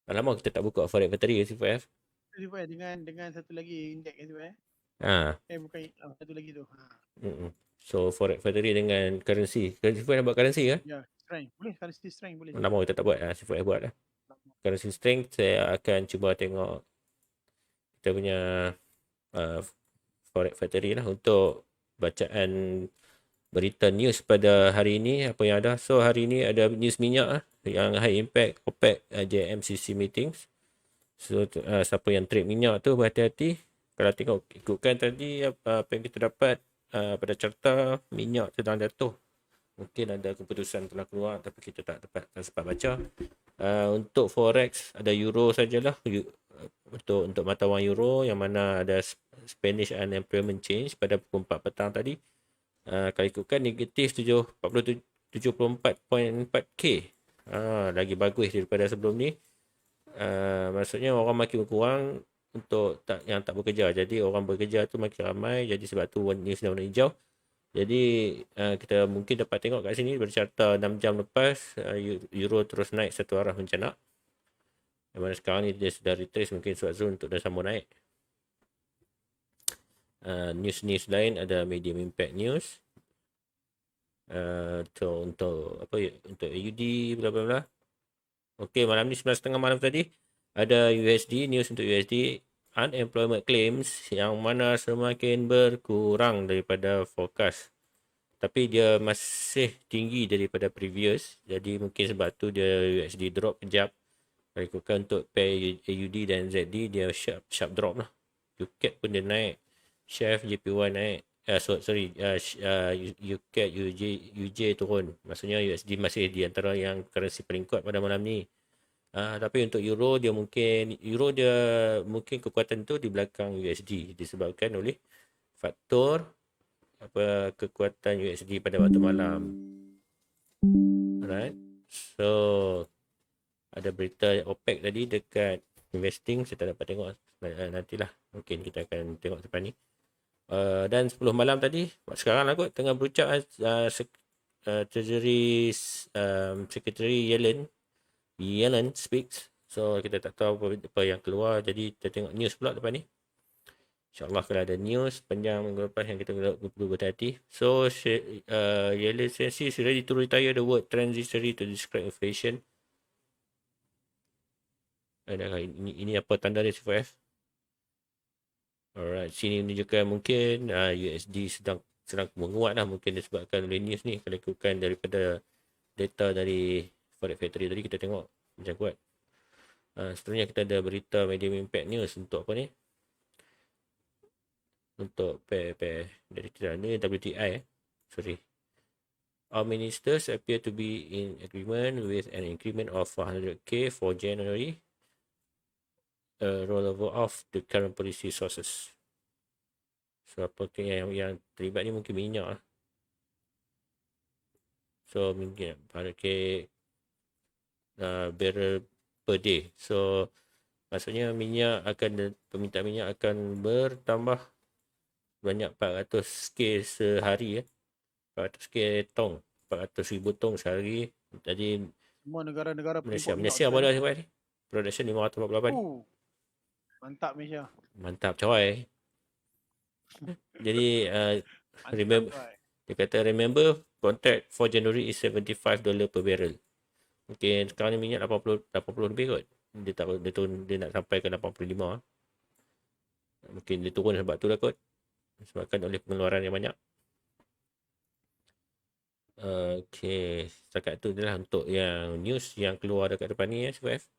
Lama kita tak buka Forex Factory C4F. Dengan satu lagi indeks Ha. bukan satu lagi tu. So Forex Factory dengan currency. C4F nak buat currency ke? Ya, strength. Boleh currency strength boleh. Lama kita tak buat. C4F buat lah. Currency strength saya akan cuba tengok kita punya uh, Forex Factory lah untuk bacaan berita news pada hari ini apa yang ada. So hari ini ada news minyak lah, yang high impact OPEC JMCC meetings. So siapa yang trade minyak tu berhati-hati. Kalau tengok ikutkan tadi apa yang kita dapat pada carta minyak sedang jatuh. Mungkin ada keputusan telah keluar tapi kita tak sempat baca. Untuk forex ada euro sajalah. Untuk mata wang euro yang mana ada Spanish unemployment change pada pukul 4 petang tadi. Kalau ikutkan negatif 74.4K. Lagi bagus daripada sebelum ni. Maksudnya orang makin berkurang untuk yang tak bekerja. Jadi orang bekerja tu makin ramai. Jadi sebab tu news dah warna hijau. Jadi kita mungkin dapat tengok kat sini bercarta 6 jam lepas euro terus naik satu arah mencanak. Yang mana sekarang ni dia sudah retrace mungkin sebab zone untuk dah sambung naik. News lain ada medium impact news. Untuk apa ya, untuk AUD bla bla bla. Okey, malam ni 9.30 malam tadi ada USD news untuk USD unemployment claims yang mana semakin berkurang daripada forecast. Tapi dia masih tinggi daripada previous. Jadi mungkin sebab tu dia USD drop kejap. Kalau ikutkan untuk pair AUD dan ZD dia sharp drop lah. UCAD pun dia naik. Chef JPY naik. UCAD UJ turun. Maksudnya USD masih di antara yang currency paling kuat pada malam ni. Tapi untuk euro dia mungkin kekuatan tu di belakang USD disebabkan oleh faktor kekuatan USD pada waktu malam. Alright. So ada berita OPEC tadi dekat investing, saya tak dapat tengok. Nantilah mungkin kita akan tengok depan ni. Dan 10 malam tadi, sekarang lah kot tengah berucap Treasury Secretary Yellen speaks. So kita tak tahu apa yang keluar. Jadi kita tengok news pula depan ni. InsyaAllah kalau ada news panjang minggu lepas yang kita perlu berhati. So Yellen says is ready to retire the word transitory to describe inflation. Ini apa tanda dia C4F? Alright, sini menunjukkan mungkin USD sedang menguat lah, mungkin disebabkan oleh news ni. Kalau ikutkan daripada data dari Forex Factory tadi kita tengok macam kuat. Seterusnya kita ada berita medium impact news untuk apa ni? Untuk pair dari kita ni WTI sorry. Our ministers appear to be in agreement with an increment of 400k for January. Rollover of the current policy sources. So apa yang terlibat ni mungkin minyak lah. So mungkin 100k barrel per day. So maksudnya permintaan minyak akan bertambah banyak 400k sehari 400k tong, 400,000 tong sehari. Jadi Semua negara-negara Malaysia minyak apa dah ni? Production 548. mantap Malaysia. Mantap coy. Jadi remember, dia kata remember contract for January is $75 per barrel. Mungkin sekarang ni minyak 80 lebih kot. Dia nak sampai ke 85. Mungkin dia turun sebab tu lah kot. Disebabkan oleh pengeluaran yang banyak. Okay, setakat tu adalah untuk yang news yang keluar dekat depan ni ya C4F.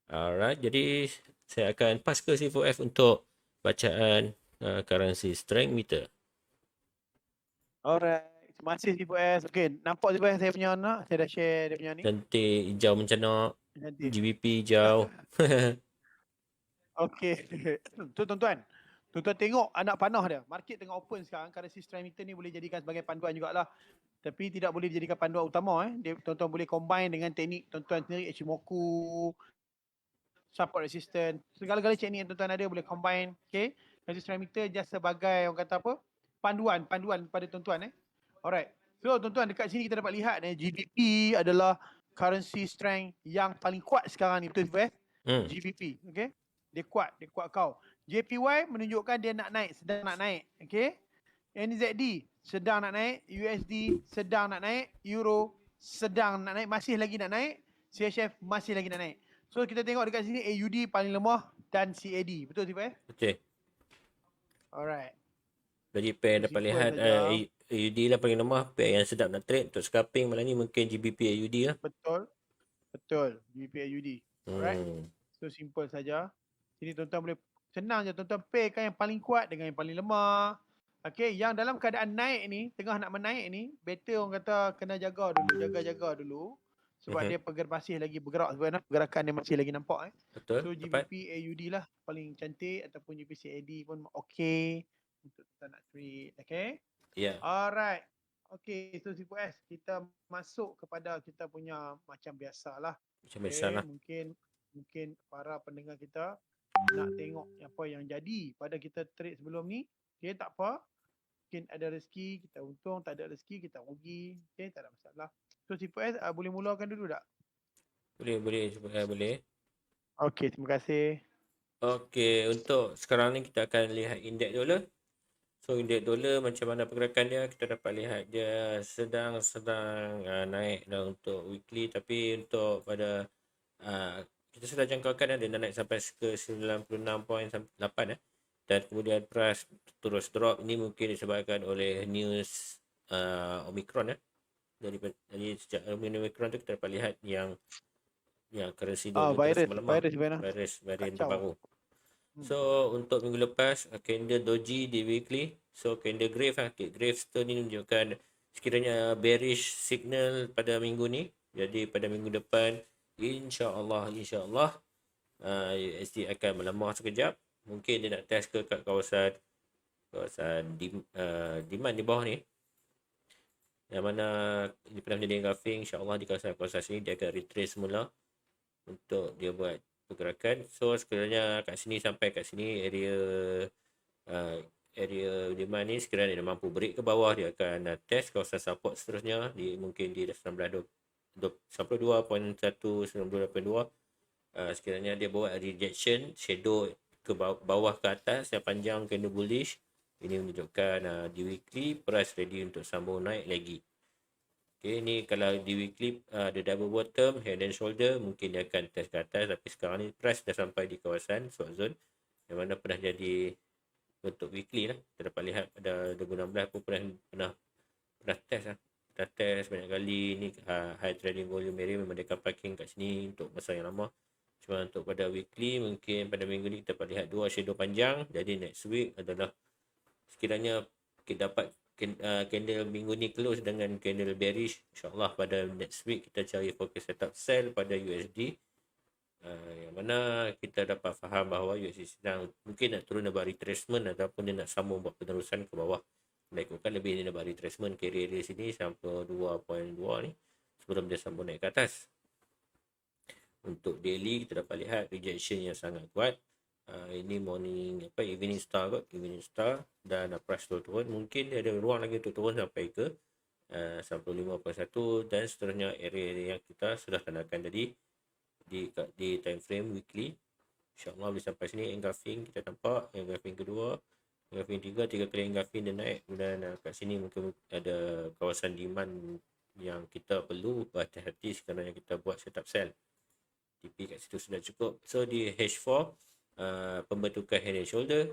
Alright, jadi saya akan pass ke C4F untuk bacaan currency strength meter. Alright, terima kasih C4S. Okay, nampak C4S saya punya anak, saya dah share dia punya ni. Cantik, hijau mencanak, Cantik. GBP hijau. Okay, tu tuan-tuan tengok anak panah dia. Market tengah open sekarang. Currency strength meter ni boleh jadikan sebagai panduan jugalah. Tapi tidak boleh dijadikan panduan utama. Tuan-tuan boleh combine dengan teknik tuan-tuan sendiri, Ichimoku, support resistance. Segala-gala teknik yang tuan-tuan ada boleh combine. Okay, currency strength meter just sebagai orang kata apa? Panduan pada tuan-tuan. Alright. So tuan-tuan dekat sini kita dapat lihat GDP adalah currency strength yang paling kuat sekarang ni, betul Faiz? GBP, okay? Dia kuat kau. JPY menunjukkan dia nak naik, sedang nak naik, okay? NZD sedang nak naik, USD sedang nak naik, Euro sedang nak naik, masih lagi nak naik, CHF masih lagi nak naik. So kita tengok dekat sini AUD paling lemah dan CAD, betul Faiz? Betul. Alright. Jadi pair So, dapat simple lihat saja. AUD lah paling lemah. Pair yang sedap nak trade untuk scalping malam ni mungkin GBP AUD lah. Betul. GBP AUD. Alright. So simple saja. Sini tuan-tuan boleh senang je tuan-tuan pairkan yang paling kuat dengan yang paling lemah. Okay, yang dalam keadaan naik ni, tengah nak menaik ni, better orang kata kena jaga dulu. Sebab dia masih lagi bergerak sebenarnya, pergerakan dia masih lagi nampak. Betul. So GBP AUD lah paling cantik, ataupun GBP CAD pun okay untuk kita nak trade. Okay. Ya. Yeah. Alright. Okay, so Sipu S, kita masuk kepada kita punya macam biasalah. Macam biasalah. Mungkin para pendengar kita nak tengok apa yang jadi pada kita trade sebelum ni. Okay, tak apa. Mungkin ada rezeki, kita untung. Tak ada rezeki, kita rugi. Okay, tak ada masalah. So, Sipu S, boleh mulakan dulu tak? Boleh. Okay, terima kasih. Okay, untuk sekarang ni kita akan lihat indeks dolar. So, indeks dolar macam mana pergerakan dia, kita dapat lihat dia sedang naik dah untuk weekly. Tapi untuk pada kita sudah jangkakan dia naik sampai ke 96.8 dan kemudian price terus drop. Ini mungkin disebabkan oleh news Omicron Jadi sejak Omicron tu kita dapat lihat yang currency dolar terus melemah. Virus varian terbaru. So untuk minggu lepas candle doji di weekly. So candle Graves tu ni menunjukkan sekiranya bearish signal pada minggu ni. Jadi pada minggu depan insya-Allah USD akan melemah sekejap. Mungkin dia nak test ke kat kawasan demand di bawah ni. Yang mana dia pernah menjadi engulfing, insya-Allah di kawasan sini dia akan retrace semula untuk dia buat pergerakan. So sekiranya kat sini sampai kat sini area demand ni sekiranya dia mampu break ke bawah, dia akan test kawasan support seterusnya mungkin di 92.192.2. Sekiranya dia buat rejection shadow ke bawah ke atas yang panjang candle bullish, ini menunjukkan di weekly price ready untuk sambung naik lagi. Okay, ni kalau di weekly ada double bottom, head and shoulder, mungkin dia akan test ke atas. Tapi sekarang ni price dah sampai di kawasan short zone yang mana pernah jadi untuk weekly lah. Kita dapat lihat pada 2016 pun pernah test lah. Dah test banyak kali ni high trading volume area, memang dia akan parking kat sini untuk masa yang lama. Cuma untuk pada weekly, mungkin pada minggu ni kita dapat lihat dua shadow panjang. Jadi next week adalah sekiranya kita dapat candle minggu ni close dengan candle bearish, insyaAllah pada next week kita cari focus setup sell pada USD. Yang mana kita dapat faham bahawa USD sedang mungkin nak turun buat retracement ataupun dia nak sambung buat penerusan ke bawah. Lakukan lebih dia nak buat retracement carry area sini sampai 2.2 ni sebelum dia sambung naik ke atas. Untuk daily kita dapat lihat rejection yang sangat kuat. Ini evening star dan price turun. Mungkin dia ada ruang lagi untuk turun sampai ke 95.1 dan seterusnya area yang kita sudah tandakan tadi di time frame weekly. InsyaAllah boleh sampai sini engulfing kita nampak, engulfing kedua, engulfing tiga kali engulfing dia naik. Kemudian kat sini mungkin ada kawasan demand yang kita perlu berhati-hati sekarang yang kita buat setup sell. TP kat situ sudah cukup. So di H4 pembentukan head and shoulder,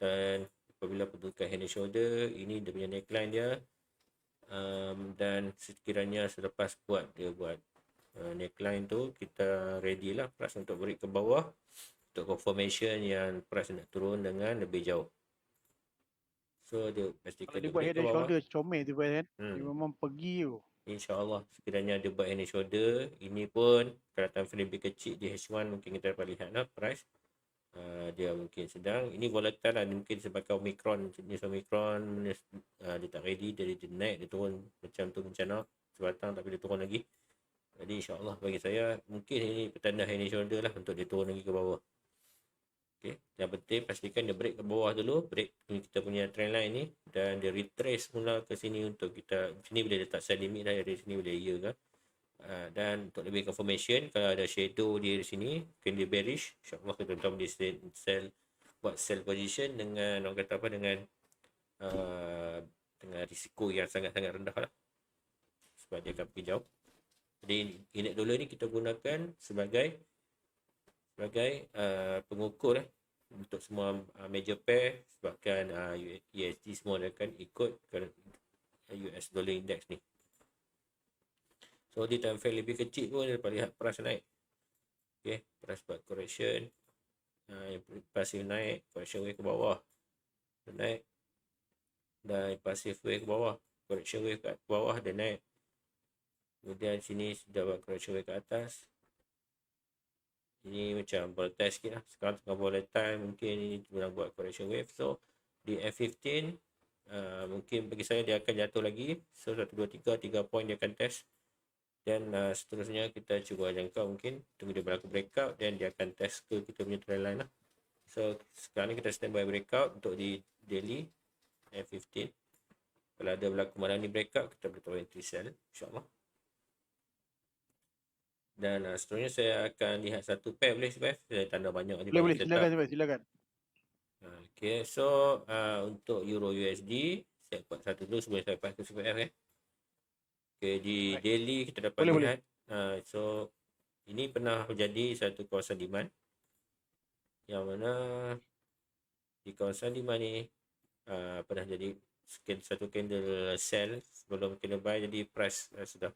dan apabila pembentukan head and shoulder ini dia punya neckline dia, dan sekiranya selepas dia buat neckline tu, kita ready lah price untuk break ke bawah untuk confirmation yang price nak turun dengan lebih jauh. So dia pastikan dia buat head and shoulder comel tu kan. Dia memang pergi tu. InsyaAllah sekiranya dia buat head and shoulder, ini pun kalau time frame lebih kecil di H1 mungkin kita dapat lihat lah price dia mungkin sedang ini volatile lah, mungkin sebabkan jenis Omicron dia tak ready, dia naik, dia turun macam tu bencana sebatang tapi dia turun lagi. Jadi insyaAllah bagi saya mungkin ini petanda head and shoulder lah untuk dia turun lagi ke bawah. Okay. Yang penting pastikan dia break ke bawah dulu, break kita punya trend line ni, dan dia retrace mula ke sini untuk kita sini boleh letak sell limit dah, dari sini boleh kan. Dan untuk lebih confirmation, kalau ada shadow di sini, candle bearish, insyaAllah kita boleh sell, buat sell position dengan orang kata apa, dengan risiko yang sangat-sangat rendah lah, sebab dia akan pergi jauh. Jadi unit dolar ni kita gunakan sebagai pengukur untuk semua major pair, sebabkan USD semua akan ikut US dollar index ni. So di time frame lebih kecil pun dapat lihat price naik. Okay, price buat correction, pasif naik, correction wave ke bawah, dia naik, dan pasif wave ke bawah, correction wave ke bawah, dia naik. Kemudian sini sudah buat correction wave ke atas. Ini macam volatile sikit lah. Sekarang tengah volatile, mungkin ini boleh buat correction wave. So di F15 mungkin bagi saya dia akan jatuh lagi. So 1, 2, 3 point dia akan test. Dan seterusnya kita cuba jangka, mungkin tunggu dia berlaku breakout, dan dia akan test ke kita punya trend line lah. So sekarang ni kita standby breakout untuk di daily F15. Kalau ada berlaku malam ni breakout, kita boleh tahu entry sell, insyaAllah. Dan seterusnya saya akan lihat satu pair, boleh Sibaf? Saya tanda banyak ni. Boleh, silakan. Okay, so untuk Euro USD, saya buat satu dulu sebelum saya lepas ke Sibaf. Okay, di daily kita dapat lihat. So ini pernah menjadi satu kawasan demand, yang mana di kawasan demand ni pernah jadi satu candle sell sebelum candle buy, jadi price sudah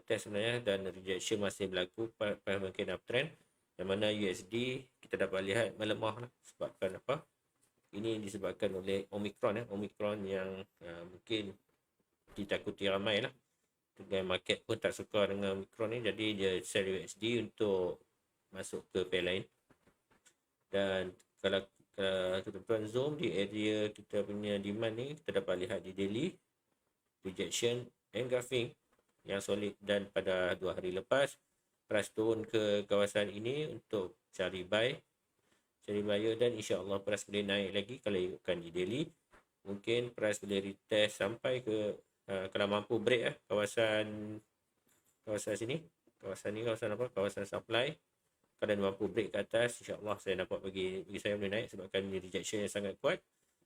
test sebenarnya, dan rejection masih berlaku pada mungkin uptrend, yang mana USD kita dapat lihat melemah lah. Sebabkan apa? Ini disebabkan oleh Omicron yang mungkin ditakuti ramai lah. Dan market pun tak suka dengan Omicron ni, jadi dia sell USD untuk masuk ke pair lain. Dan kalau tuan-tuan zoom di area kita punya demand ni, kita dapat lihat di daily rejection and graphing yang solid, dan pada 2 hari lepas price turun ke kawasan ini untuk cari buyer, dan insya-Allah price boleh naik lagi. Kalau ikutkan di daily, mungkin price boleh retest sampai ke kalau mampu break kawasan sini, kawasan supply. Kalau mampu break ke atas, insya-Allah saya nampak bagi saya boleh naik, sebabkan ini rejection yang sangat kuat.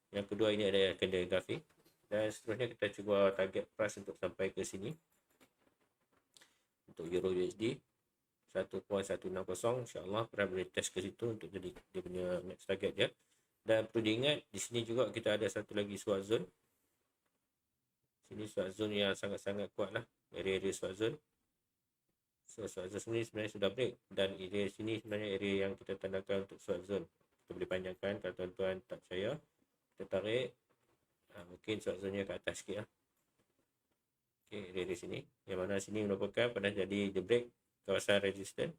Yang kedua, ini ada candle graphic, dan seterusnya kita cuba target price untuk sampai ke sini. Untuk Euro USD 1.160, insya-Allah price boleh test ke situ untuk jadi dia punya next target dia. Dan perlu diingat, di sini juga kita ada satu lagi swap zone. Sini swap zone yang sangat-sangat kuat lah, area swap zone. So swap zone sini sebenarnya sudah break, dan area sini sebenarnya area yang kita tandakan untuk swap zone. Kita boleh panjangkan kalau tuan-tuan tak percaya. Kita tarik, mungkin swap zone nya ke atas sikit lah. Okay, area sini, yang mana sini merupakan pernah jadi the break kawasan resistance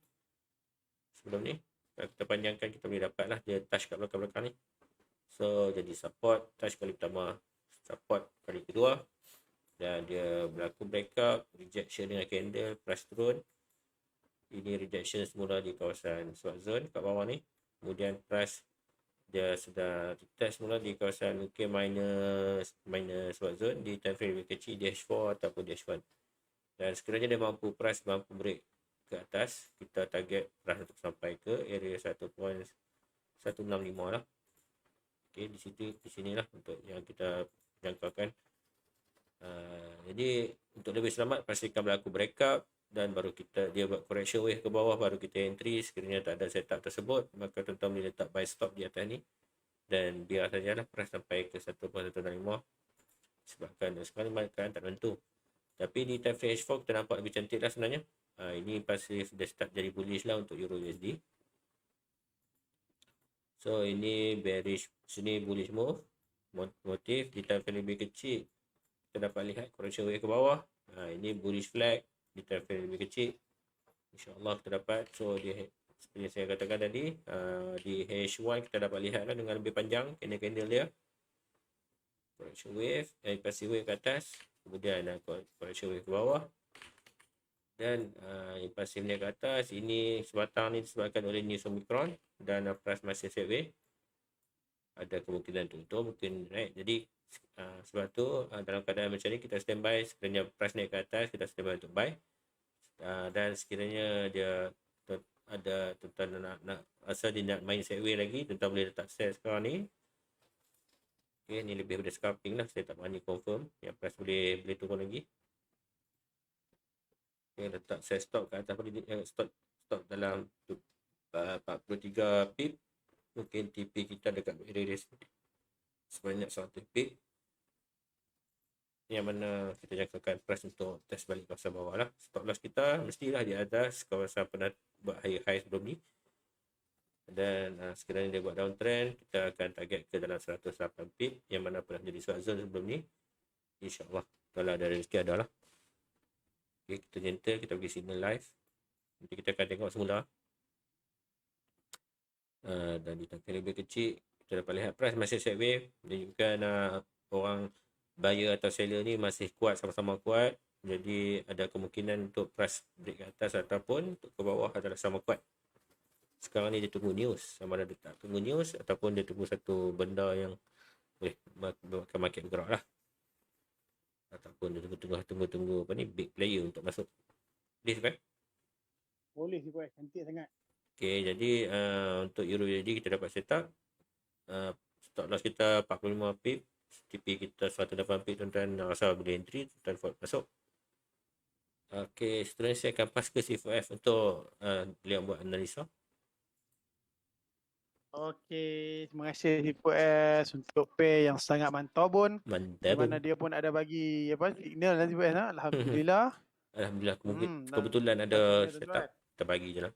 sebelum ni. Kalau kita panjangkan, kita boleh dapat lah dia touch kat belakang-belakang ni. So jadi support, touch kali pertama, support kali kedua, dan dia berlaku breakout, rejection dengan candle, price turun. Ini rejection semula di kawasan swap zone kat bawah ni. Kemudian price dia sudah test semula di kawasan mungkin minus swap zone di time frame lebih kecil, DH4 ataupun DH1. Dan sekiranya dia mampu break ke atas, kita target price untuk sampai ke area 1.165 lah. Okey, di sinilah untuk yang kita jangkakan. Jadi untuk lebih selamat, pastikan berlaku breakout, dan baru dia buat correction wave ke bawah, baru kita entry. Sekiranya tak ada setup tersebut, maka tuan-tuan boleh letak buy stop di atas ni, dan biar sajalah price sampai ke 1.165, sebabkan sekarang keadaan tak tentu. Tapi di time frame H4 kita nampak lebih cantik lah sebenarnya. Ini pasif dah start jadi bullish lah untuk Euro USD. So ini bearish, sini bullish move, motif di time frame lebih kecil kita dapat lihat correction wave ke bawah. Ini bullish flag di time frame lebih kecil, insyaAllah kita dapat. So seperti yang saya katakan tadi, di H1 kita dapat lihat lah dengan lebih panjang candle dia, correction wave, passive wave ke atas, kemudian correction wave ke bawah, dan impulsif naik ke atas. Ini sebatang ni disebabkan oleh news Omicron, dan price masih sideways, ada kemungkinan tutup, mungkin naik. Jadi sebab tu dalam keadaan macam ni kita standby. Sekiranya price naik ke atas, kita standby untuk buy. Dan sekiranya dia ada tuan nak asal dia nak main Segway lagi, tuan boleh letak set sekarang ni. Okay, ni lebih daripada scalping lah, saya tak berani confirm. Yang price boleh turun lagi. Okay, letak set stop kat atas stop dalam 43 pip. Mungkin TP kita dekat area sebanyak 100 pip, yang mana kita jangkakan price untuk test balik kawasan bawah lah. Stop loss kita mestilah di atas kawasan pernah buat high sebelum ni, dan sekiranya dia buat downtrend, kita akan target ke dalam 108 pip yang mana pernah jadi swap zone sebelum ni. InsyaAllah kalau ada rezeki ada lah. Okay, kita gentle, kita pergi signal live, nanti kita akan tengok semula. Dan di tangkap lebih kecil, kita dapat lihat price masih sideways, menunjukkan orang buyer atau seller ni masih kuat, sama-sama kuat. Jadi ada kemungkinan untuk price break ke atas ataupun untuk ke bawah adalah sama kuat. Sekarang ni dia tunggu news, sama ada dia tak tunggu news ataupun dia tunggu satu benda yang boleh buatkan market bergerak lah, ataupun dia tunggu apa ni, big player untuk masuk. Boleh kan? Boleh sih boy, cantik sangat. Okay, jadi untuk Euro USD kita dapat set up, stop loss kita 45 pip, TP kita 108 pip, tuan-tuan rasa boleh entry, tuan-tuan masuk. Okay, seterusnya saya akan pass ke C4F untuk beliau buat analisa. Okey, terima kasih Hipo S untuk pay yang sangat mantap pun. Di Mantap. mana dia pun ada bagi apa signal lah Hipo S. Alhamdulillah. Alhamdulillah, dan kebetulan ada pastinya set tuan-tuan. up, kita bagi je lah.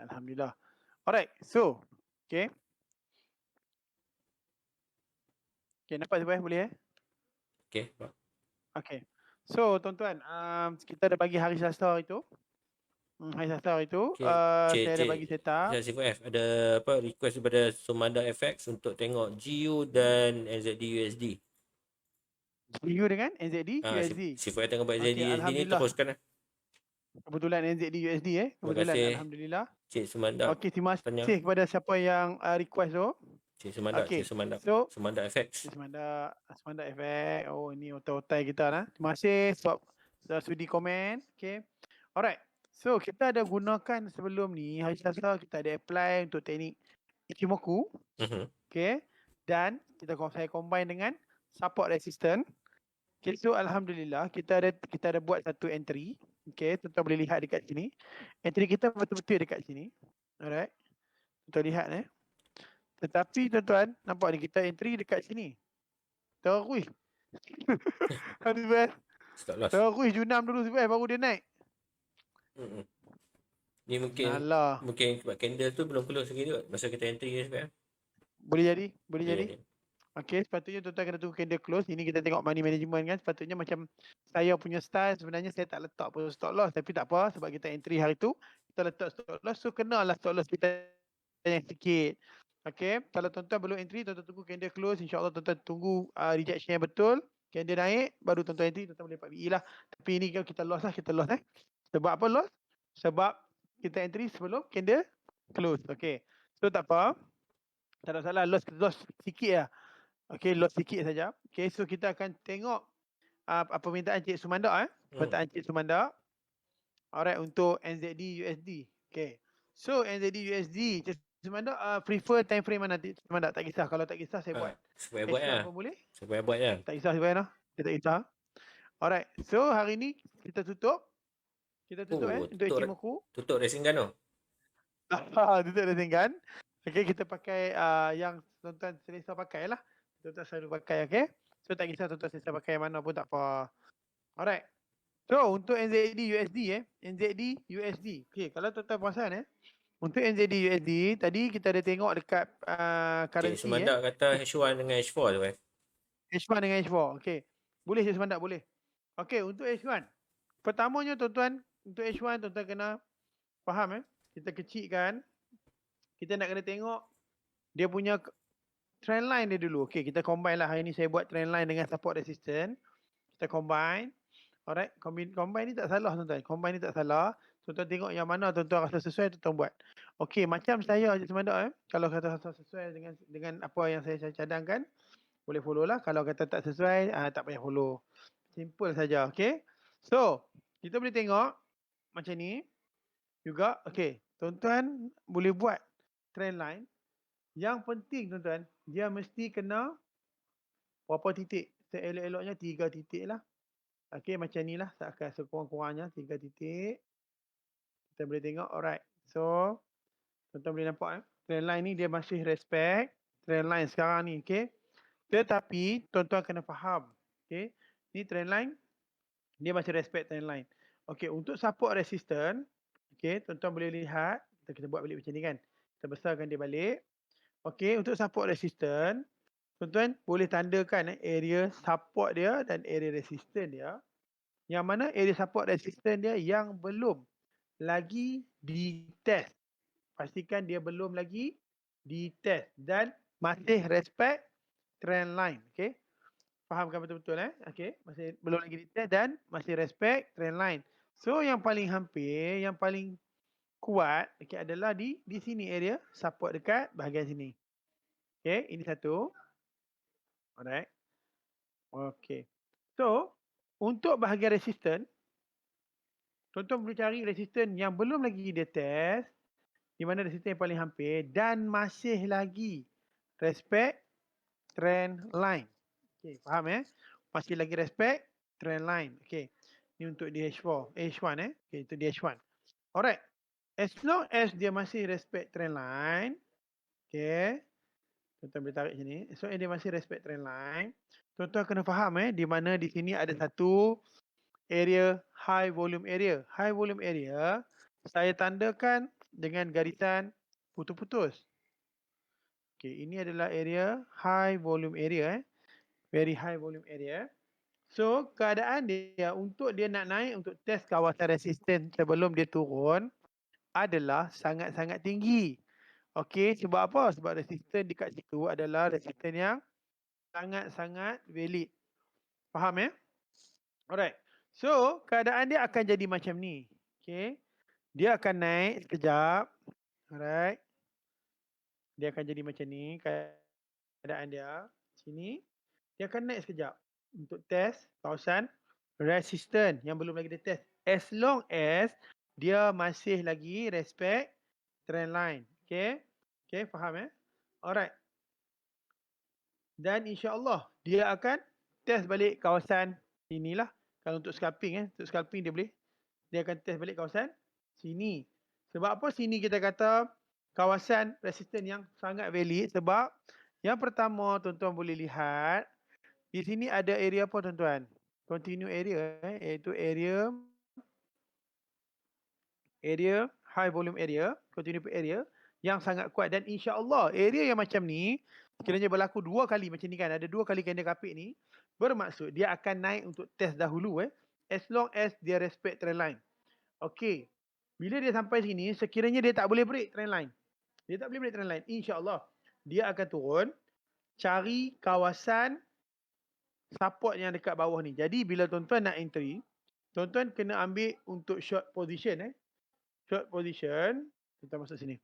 Alhamdulillah. Alright, so okay. Okay, nampak Hipo S boleh Okay, Pak. Okay. So tuan-tuan, kita ada bagi hari Selasa itu. Hari Selasa itu Okay, saya ada bagi setup. C4F ada apa request daripada Sumanda FX untuk tengok GU dan NZD USD. GU dengan NZD USD. C4F tengok NZD USD ni Alhamdulillah. teruskan lah. Kebetulan NZD USD kebetulan kasih, alhamdulillah. Cik Sumanda. Okey, terima kasih kepada siapa yang request tu. Cik Sumanda, okay. Cik Sumanda. So, Sumanda FX. Cik Sumanda FX. Oh, ini otai-otai kita lah. Terima kasih sebab sudi komen. Okay. Alright. So, kita ada gunakan sebelum ni, hari Selasa kita ada apply untuk teknik Ichimoku. Okay. Dan saya combine dengan support resistance. Okay, so alhamdulillah kita ada buat satu entry. Okay, tuan-tuan boleh lihat dekat sini. Entry kita betul-betul dekat sini. Alright. Tuan-tuan lihat Tetapi tuan-tuan, nampak ni kita entry dekat sini. Terus. Aduh best. Terus junam dulu baru dia naik. Ni mungkin sebab candle tu belum close lagi tu masa kita entry ni sebab. Boleh jadi. Okey, sepatutnya tuan-tuan kena tunggu candle close. Ini kita tengok money management kan. Sepatutnya macam saya punya style sebenarnya saya tak letak pun stop loss. Tapi tak apa sebab kita entry hari tu. Kita letak stop loss. So kenalah stop loss kita yang sikit. Okey, kalau tuan-tuan belum entry, tuan-tuan tunggu candle close. InsyaAllah tuan-tuan tunggu rejection yang betul. Candle naik, baru tuan-tuan entry. Tuan-tuan boleh dapat BE lah. Tapi ini kalau kita loss lah, Sebab apa loss? Sebab kita entry sebelum candle close. Okey, so tak apa. Tak ada salah, loss sikit lah. Okay, loss sikit saja. Okay, so kita akan tengok permintaan Cik Sumanda. Permintaan Cik Sumanda. Alright, untuk NZD USD. Okay. So, NZD USD, Cik Sumanda prefer time frame mana Cik Sumanda? Tak kisah. Kalau tak kisah, saya buat. Supaya buat lah. Boleh? Supaya buat lah. Tak kisah, sebenarnya. Dia tak kisah. Alright, so hari ni kita tutup. Untuk Ichimoku. Tutup racing gun tu? Tutup racing gun. Okay, kita pakai yang tuan-tuan selesa pakai lah. Tuan-tuan selalu pakai, okay? So, tak kisah tuan-tuan selesa pakai mana pun tak apa. Alright. So, untuk NZD USD NZD USD. Okay, kalau tuan-tuan perasan untuk NZD USD, tadi kita ada tengok dekat currency. Cik Sumanda kata H1 dengan H4 tu H1 dengan H4, okay. Boleh Cik Sumanda, boleh. Okay, untuk H1. Pertamanya tuan-tuan, untuk H1 tuan-tuan kena faham kita kecilkan. Kita nak kena tengok dia punya trend line dia dulu. Okay, kita combine lah. Hari ni saya buat trend line dengan support resistance. Kita combine. Alright, combine ni tak salah tuan-tuan. Combine ni tak salah. Tuan-tuan tengok yang mana tuan-tuan rasa sesuai, tuan-tuan buat. Okay, macam saya je sebenarnya. Kalau kata rasa sesuai dengan apa yang saya cadangkan, boleh follow lah. Kalau kata tak sesuai, tak payah follow. Simple saja, okay. So, Kita boleh tengok macam ni juga. Okey, tuan-tuan boleh buat trend line. Yang penting tuan-tuan, dia mesti kena berapa titik? Seelok-eloknya 3 titik lah. Okey, macam ni lah. Sekurang-kurangnya 3 titik. Kita boleh tengok. Alright. So, tuan-tuan boleh nampak trend line ni dia masih respect trend line sekarang ni. Okey. Tetapi tuan-tuan kena faham. Okey. Ni trend line. Dia masih respect trend line. Okey, untuk support resistance, okey, tuan-tuan boleh lihat. Kita buat balik macam ni kan. Kita besarkan dia balik. Okey, untuk support resistance, tuan-tuan boleh tandakan area support dia dan area resistance dia. Yang mana area support resistance dia yang belum lagi ditest. Pastikan dia belum lagi ditest dan masih respect trend line. Okey. Fahamkan betul-betul Okey, masih belum lagi ditest dan masih respect trend line. So yang paling hampir, yang paling kuat okey adalah di sini area support dekat bahagian sini. Okey, ini satu. Alright. Okey. So, untuk bahagian resistance, tuan-tuan boleh cari resistance yang belum lagi dia test, di mana resistance yang paling hampir dan masih lagi respect trend line. Okey, faham Masih lagi respect trend line. Okey. Ni untuk DH4, H1 Okey, itu DH1. Alright. As long as dia masih respect trend line, okey. Tuan-tuan boleh tarik sini. So dia masih respect trend line. Tuan-tuan kena faham di mana di sini ada satu area high volume area. High volume area saya tandakan dengan garisan putus-putus. Okey, ini adalah area high volume area very high volume area. So, keadaan dia untuk dia nak naik untuk test kawasan resisten sebelum dia turun adalah sangat-sangat tinggi. Okey, sebab apa? Sebab resisten dekat situ adalah resisten yang sangat-sangat valid. Faham Alright. So, keadaan dia akan jadi macam ni. Okey. Dia akan naik sekejap. Alright. Dia akan jadi macam ni keadaan dia. Sini. Dia akan naik sekejap untuk test kawasan resisten yang belum lagi dia test. As long as dia masih lagi respect trend line. Okay. Okay, faham Alright. Dan insyaAllah dia akan test balik kawasan inilah. Kalau untuk scalping untuk scalping dia akan test balik kawasan sini. Sebab apa sini kita kata kawasan resisten yang sangat valid? Sebab yang pertama tuan-tuan boleh lihat di sini ada area apa tuan-tuan? Continue area iaitu area high volume area, continue area yang sangat kuat dan insya-Allah area yang macam ni sekiranya berlaku 2 kali macam ni kan, ada 2 kali candle kapit ni, bermaksud dia akan naik untuk test dahulu as long as dia respect trend line. Okey. Bila dia sampai sini sekiranya dia tak boleh break trend line. Dia tak boleh break trend line, insya-Allah dia akan turun cari kawasan support yang dekat bawah ni. Jadi bila tuan-tuan nak entry, tuan-tuan kena ambil untuk short position Short position, kita masuk sini.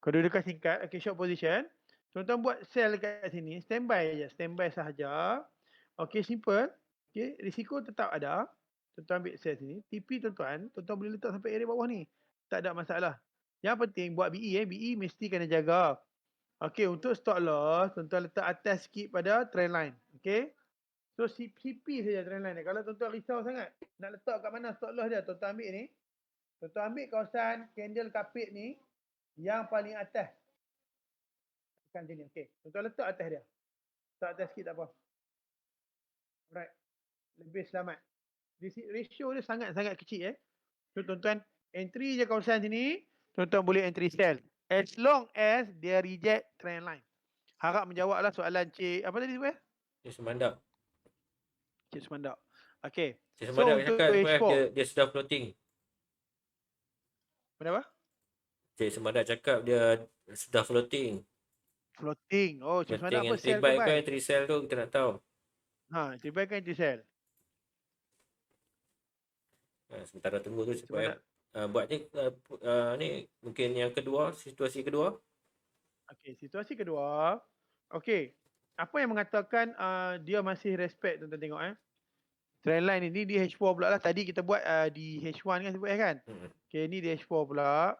Kedudukan singkat, okay, short position. Tuan-tuan buat sell dekat sini, standby je, standby sahaja. Okay, simple. Okay, risiko tetap ada. Tuan-tuan ambil sell sini. TP tuan-tuan boleh letak sampai area bawah ni. Tak ada masalah. Yang penting buat BE BE mesti kena jaga. Okay, untuk stop loss, tuan-tuan letak atas sikit pada trend line. Okay. So CP saja trend line ni. Kalau tuan-tuan risau sangat nak letak kat mana stop loss dia, tuan-tuan ambil ni. Tuan-tuan ambil kawasan candle kapit ni yang paling atas. Tekan sini. Okey. Tuan-tuan letak atas dia. Letak atas sikit tak apa. Alright. Lebih selamat. Ratio dia sangat-sangat kecil So tuan-tuan entry je kawasan sini, tuan-tuan boleh entry sell. As long as dia reject trend line. Harap menjawablah soalan Cik apa tadi tu Cik Sumandak. Cik Sumandak. Okey. Cik So Sumandak untuk cakap H4. dia sudah floating. Kenapa? Cik Sumandak cakap dia sudah floating. Floating. Oh, Cik Sumandak apa? Entry Sell ke buy buy? ke entry sell tu kita nak tahu. Entry buy ke entry sell? Sementara tunggu tu Cik supaya Sumandak. buat ni mungkin yang kedua, situasi kedua. Okey, situasi kedua. Okey. Apa yang mengatakan dia masih respect tuan-tuan tengok Trendline ini di H4 pula lah. Tadi kita buat di H1 kan sebut kan. Okay, ni di H4 pula.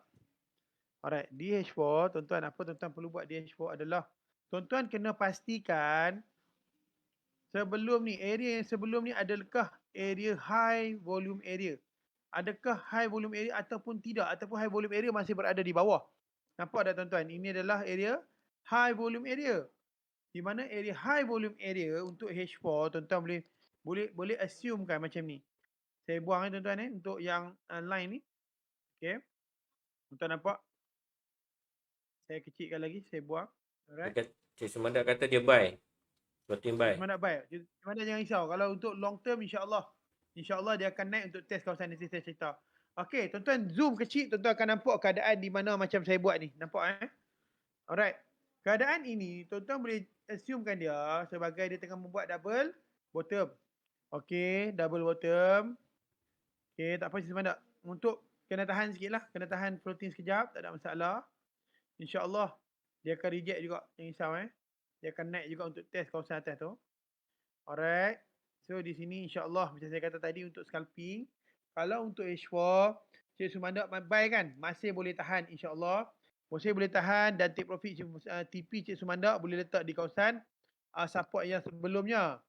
Alright, di H4, tuan-tuan, apa tuan-tuan perlu buat di H4 adalah tuan-tuan kena pastikan sebelum ni, area yang sebelum ni adakah area high volume area. Adakah high volume area ataupun tidak, ataupun high volume area masih berada di bawah. Nampak tak tuan-tuan? Ini adalah area high volume area. Di mana area high volume area untuk H4, tuan-tuan boleh assumekan macam ni. Saya buang tuan-tuan untuk yang line ni. Okay. Tuan-tuan nampak? Saya kecilkan lagi, saya buang. Alright. Cik Sumandak kata dia buy. Floating buy. Cik Sumandak buy. Cik Sumandak jangan risau. Kalau untuk long term, insya-Allah dia akan naik untuk test kawasan nanti saya cerita. Okey, tuan-tuan zoom kecil, tuan-tuan akan nampak keadaan di mana macam saya buat ni. Nampak Alright. Keadaan ini, tuan-tuan boleh assumekan dia sebagai dia tengah membuat double bottom. Okey, double bottom. Okey, tak apa Cik Sumandak. Untuk kena tahan sikit lah. Kena tahan floating sekejap, tak ada masalah. InsyaAllah dia akan reject juga. Jangan risau Dia akan naik juga untuk test kawasan atas tu. Alright. So di sini insyaAllah macam saya kata tadi untuk scalping. Kalau untuk H4, Cik Sumandak buy kan, masih boleh tahan insyaAllah. Masih boleh tahan dan take profit TP Cik Sumandak boleh letak di kawasan support yang sebelumnya.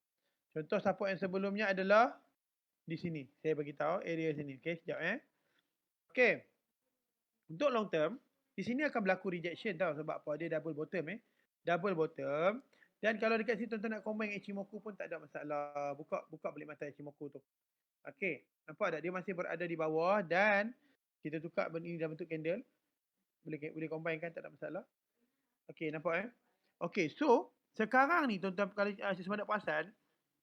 Contoh support yang sebelumnya adalah di sini. Saya bagi tahu area sini. Okey, sekejap Okey. Untuk long term, di sini akan berlaku rejection tau sebab apa? Dia double bottom Double bottom. Dan kalau dekat sini tuan-tuan nak combine Ichimoku pun tak ada masalah. Buka balik mata Ichimoku tu. Okey, nampak tak? Dia masih berada di bawah dan kita tukar ini dalam bentuk candle. Boleh combine kan, tak ada masalah. Okey, nampak Okey, so sekarang ni tuan-tuan kalau Cik Sumandak perasan,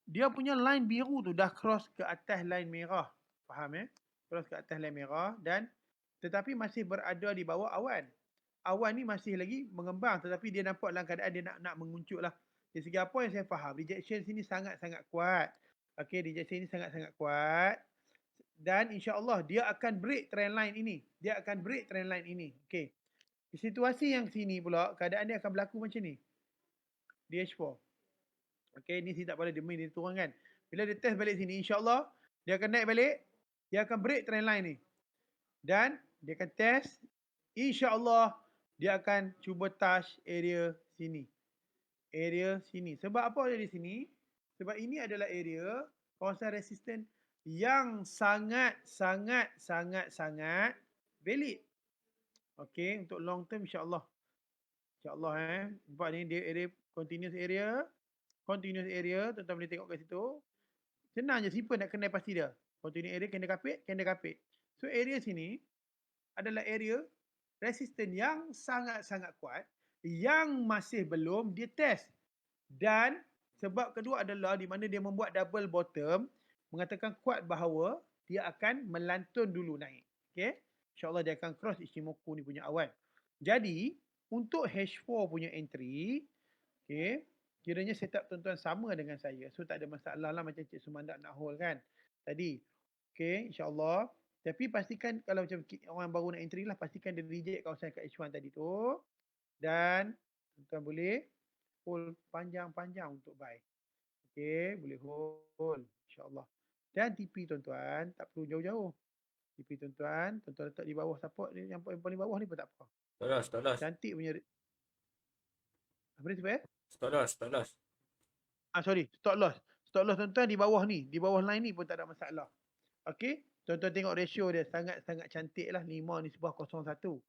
dia punya line biru tu dah cross ke atas line merah. Faham Cross ke atas line merah dan tetapi masih berada di bawah awan. Awan ni masih lagi mengembang tetapi dia nampak dalam keadaan dia nak menguncuk lah. Dari segi apa yang saya faham, rejection sini sangat-sangat kuat. Okey, rejection ini sangat-sangat kuat. Dan insya-Allah dia akan break trend line ini. Dia akan break trend line ini. Okey. Di situasi yang sini pula, keadaan dia akan berlaku macam ni. DH4. Okey, ni saya tak boleh demi dia turunkan. Bila dia test balik sini, insya-Allah dia akan naik balik. Dia akan break trend line ni. Dan dia akan test, insya-Allah dia akan cuba touch area sini. Area sini. Sebab apa ada di sini? Sebab ini adalah area kawasan resisten yang sangat valid. Okey, untuk long term insya-Allah. InsyaAllah Nampak ni dia area continuous area. Continuous area, tuan-tuan boleh tengok kat situ. Senang je, simple nak kenal pasti dia. Continuous area, candle kapit. So area sini adalah area resisten yang sangat-sangat kuat yang masih belum dia test. Dan sebab kedua adalah di mana dia membuat double bottom, mengatakan kuat bahawa dia akan melantun dulu naik. Okey? InsyaAllah dia akan cross Ichimoku ni punya awan. Jadi, untuk H4 punya entry, okey, kiranya setup tuan-tuan sama dengan saya. So tak ada masalah lah macam Cik Sumandak nak hold kan tadi. Okey, insyaAllah. Tapi pastikan kalau macam orang baru nak entry lah, pastikan dia reject kawasan kat H1 tadi tu. Dan tuan-tuan boleh hold panjang-panjang untuk buy. Okey, boleh hold insya-Allah. Dan TP tuan-tuan tak perlu jauh-jauh. TP tuan-tuan letak di bawah support ni, yang paling bawah ni pun tak apa. Stop loss. Cantik punya. Apa ni sebab Stop loss. Sorry, stop loss. Stop loss tuan-tuan di bawah ni, di bawah line ni pun tak ada masalah. Okey, tuan-tuan tengok ratio dia sangat-sangat cantik lah. 5 ni sebuah 01.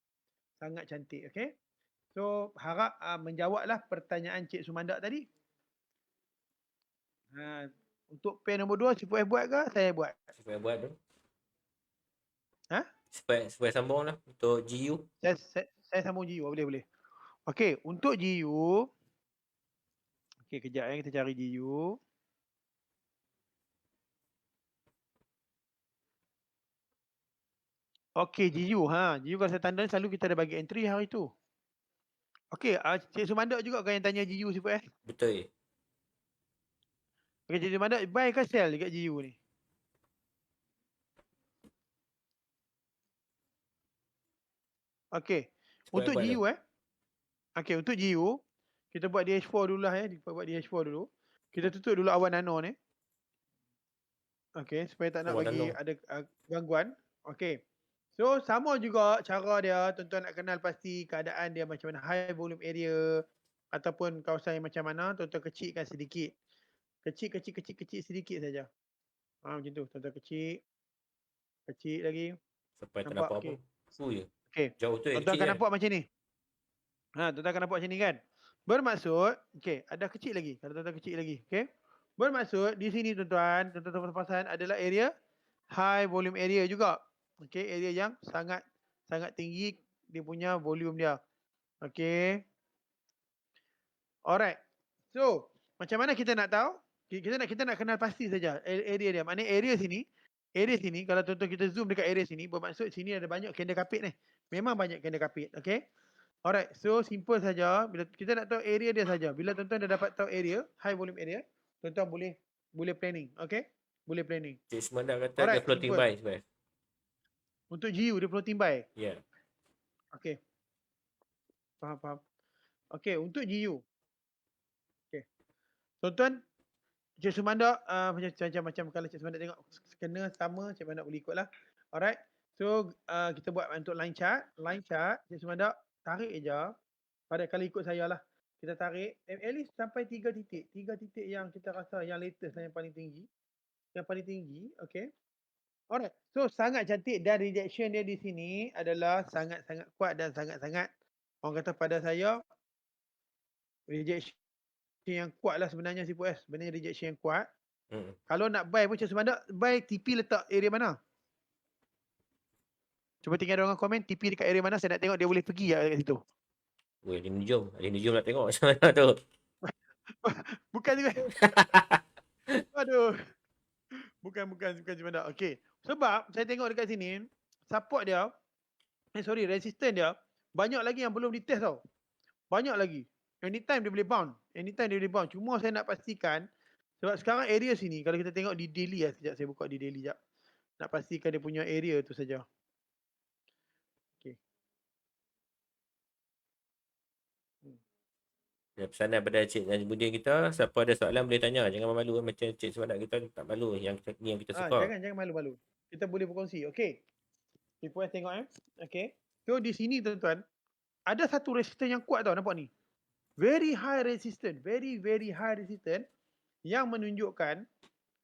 Sangat cantik, okey. So, harap menjawablah pertanyaan Cik Sumandak tadi. Untuk pair nombor 2, Cik Fuad buat ke? Saya buat. Cik Fuad buat tu. Ha? Supaya sambung lah untuk GU. Saya sambung GU, boleh. Okey, untuk GU. Okey, kejap kita cari GU. Okey, GU. GU kalau saya tanda selalu kita ada bagi entry hari tu. Okey, Cik Sumandak juga kan yang tanya GU si Fuad? Betul. Okey, Cik Sumandak buy ke sell dekat GU ni? Okey, untuk GU Okey, untuk GU kita buat DH4 dulu lah Kita buat DH4 dulu. Kita tutup dulu awan nano ni. Okey, supaya tak nak Rumah bagi tanam. ada gangguan. Okey. So sama juga cara dia, tuan-tuan nak kenal pasti keadaan dia macam mana, high volume area ataupun kawasan yang macam mana, tuan-tuan kecilkan sedikit. Kecil sedikit saja. Macam tu, tuan-tuan kecil lagi. Sampai tak Nampak? nampak apa. Okey. Ya. Okey. Jauh tu yang Tuan-tuan kecil akan kan. nampak macam ni. Tuan-tuan akan nampak macam ni kan. Bermaksud, okey, ada kecil lagi. Kalau tuan-tuan kecil lagi, okey. Bermaksud di sini tuan-tuan perasan adalah area high volume area juga. Okey, area yang sangat sangat tinggi dia punya volume dia. Okey. Alright. So, macam mana kita nak tahu? Kita nak kenal pasti saja area dia. Maknanya area sini kalau tuan-tuan kita zoom dekat area sini bermaksud sini ada banyak candle kapit ni. Memang banyak candle kapit. Okey. Alright, so simple saja. Bila kita nak tahu area dia saja. Bila tuan-tuan dah dapat tahu area, high volume area, tuan-tuan boleh planning. Okay? Boleh planning. Cik Semandak kata dia Alright, floating simple. buy sebenarnya. Untuk GU, dia floating buy. Ya. Yeah. Okay. Faham. Okay, untuk GU. Okay. Tuan-tuan, Cik Sumanda, macam kalau Cik Sumanda tengok kena sama, Cik Sumanda boleh ikut lah. Alright. So, kita buat untuk line chart. Line chart, Cik Sumanda tarik je. Kalau ikut saya lah. Kita tarik at least sampai 3 titik. 3 titik yang kita rasa yang latest dan yang paling tinggi. Yang paling tinggi, okay. Alright. So sangat cantik dan rejection dia di sini adalah sangat-sangat kuat dan sangat-sangat orang kata pada saya rejection yang kuat lah sebenarnya si Puas. Sebenarnya rejection yang kuat. Kalau nak buy pun macam mana, buy TP letak area mana? Cuba tinggal ada orang komen TP dekat area mana, saya nak tengok dia boleh pergi lah dekat situ. Weh, ada nijum nak tengok macam mana tu. Bukan juga. Aduh. Bukan cuma nak. Okey. Sebab saya tengok dekat sini support dia, resistance dia banyak lagi yang belum dites tau. Banyak lagi. Anytime dia boleh bounce. Cuma saya nak pastikan sebab sekarang area sini kalau kita tengok di daily lah, sekejap saya buka di daily jap. Nak pastikan dia punya area tu saja. Okey. Ya, pesanan pada Cik Najmuddin kita, siapa ada soalan boleh tanya. Jangan malu macam Cik Semandak kita tak malu. Yang kita suka. Jangan malu-malu. Kita boleh berkongsi. Okey. Kita tengok Okey. So di sini tuan-tuan, ada satu resistance yang kuat tau, nampak ni. Very high resistance, very high resistance yang menunjukkan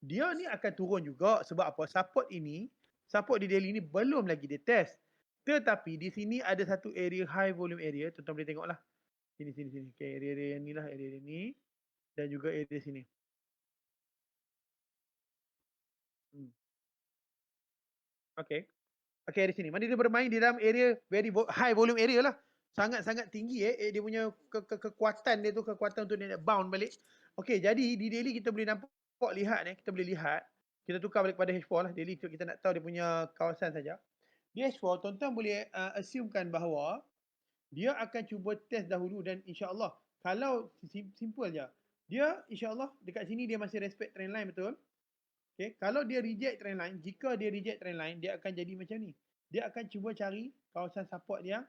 dia ni akan turun juga sebab apa? Support di daily ni belum lagi dia test. Tetapi di sini ada satu area high volume area, tuan-tuan boleh tengoklah. Sini. Okay, area ni lah, area ni dan juga area sini. Okay. Okay, area sini. Mana dia bermain di dalam area very high volume area lah. Sangat-sangat tinggi dia punya kekuatan dia tu, kekuatan untuk dia nak bounce balik. Okay, jadi di daily kita boleh nampak, kita boleh lihat. Kita tukar balik kepada H4 lah. Daily kita nak tahu dia punya kawasan saja. Di H4, tuan-tuan boleh assumekan bahawa dia akan cuba test dahulu dan insya-Allah kalau simple je. Dia insya-Allah dekat sini dia masih respect trend line betul. Okay, kalau dia reject trend line, jika dia reject trend line, dia akan jadi macam ni. Dia akan cuba cari kawasan support dia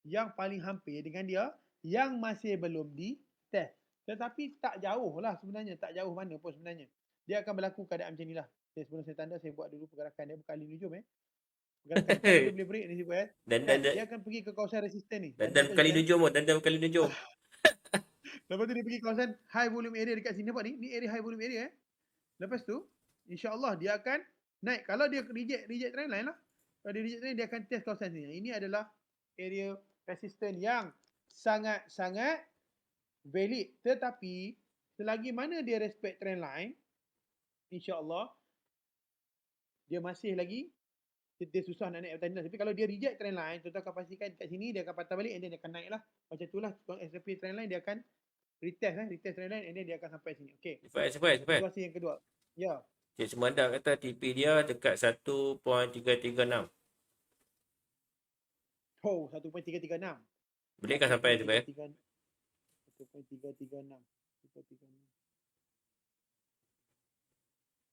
yang paling hampir dengan dia yang masih belum di test. Tetapi tak jauh lah sebenarnya, tak jauh mana pun sebenarnya. Dia akan berlaku keadaan macam ni lah. Sebelum saya tanda, saya buat dulu pergerakan dia, bukan alih nujum Pergerakan kalau dia boleh break ni si Puan. Dia akan pergi ke kawasan resisten ni. Dan kali nujum. Lepas tu dia pergi kawasan high volume area dekat sini. Nampak ni? Ni area high volume area Lepas tu, insya-Allah dia akan naik. Kalau dia reject trend line lah. Kalau dia reject trend, dia akan test kawasan sini. Ini adalah area resisten yang sangat-sangat valid. Tetapi, selagi mana dia respect trend line, insya-Allah dia masih lagi dia susah nak naik bertanding. Tapi kalau dia reject trend line, tuan-tuan akan pastikan dekat sini dia akan patah balik and then dia akan naik lah. Macam tu lah. SLP trend line dia akan retest trend line and then dia akan sampai sini. Okay. Cepat. Situasi yang kedua. Ya. Cik Semandak kata TP dia dekat 1.336. Oh, 1.336. Bolehkah sampai tu, Pak? 1.336.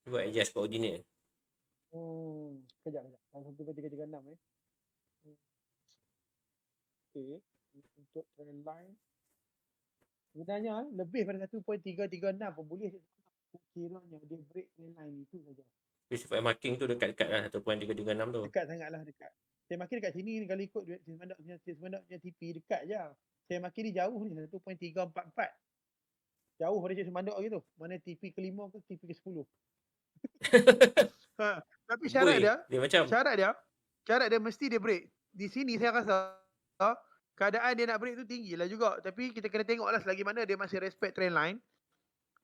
Cuba adjust coordinate. Kejap. 1.336 Okay. Untuk trend line sebenarnya lebih pada 1.336 pun boleh kiranya dia break trend line itu saja. Specify marking tu dekat-dekat lah 1.336 tu. Dekat sangatlah dekat. Saya makin dekat sini ni, kalau ikut Semendak punya TP dekat je. Saya makin ni jauh ni 1.344. Jauh pada Cik Semandok gitu. Mana TP ke-5 ke TP ke-10. Tapi Boy, dia macam syarat dia mesti dia break. Di sini saya rasa keadaan dia nak break tu tinggi lah juga. Tapi kita kena tengok lah selagi mana dia masih respect trend line.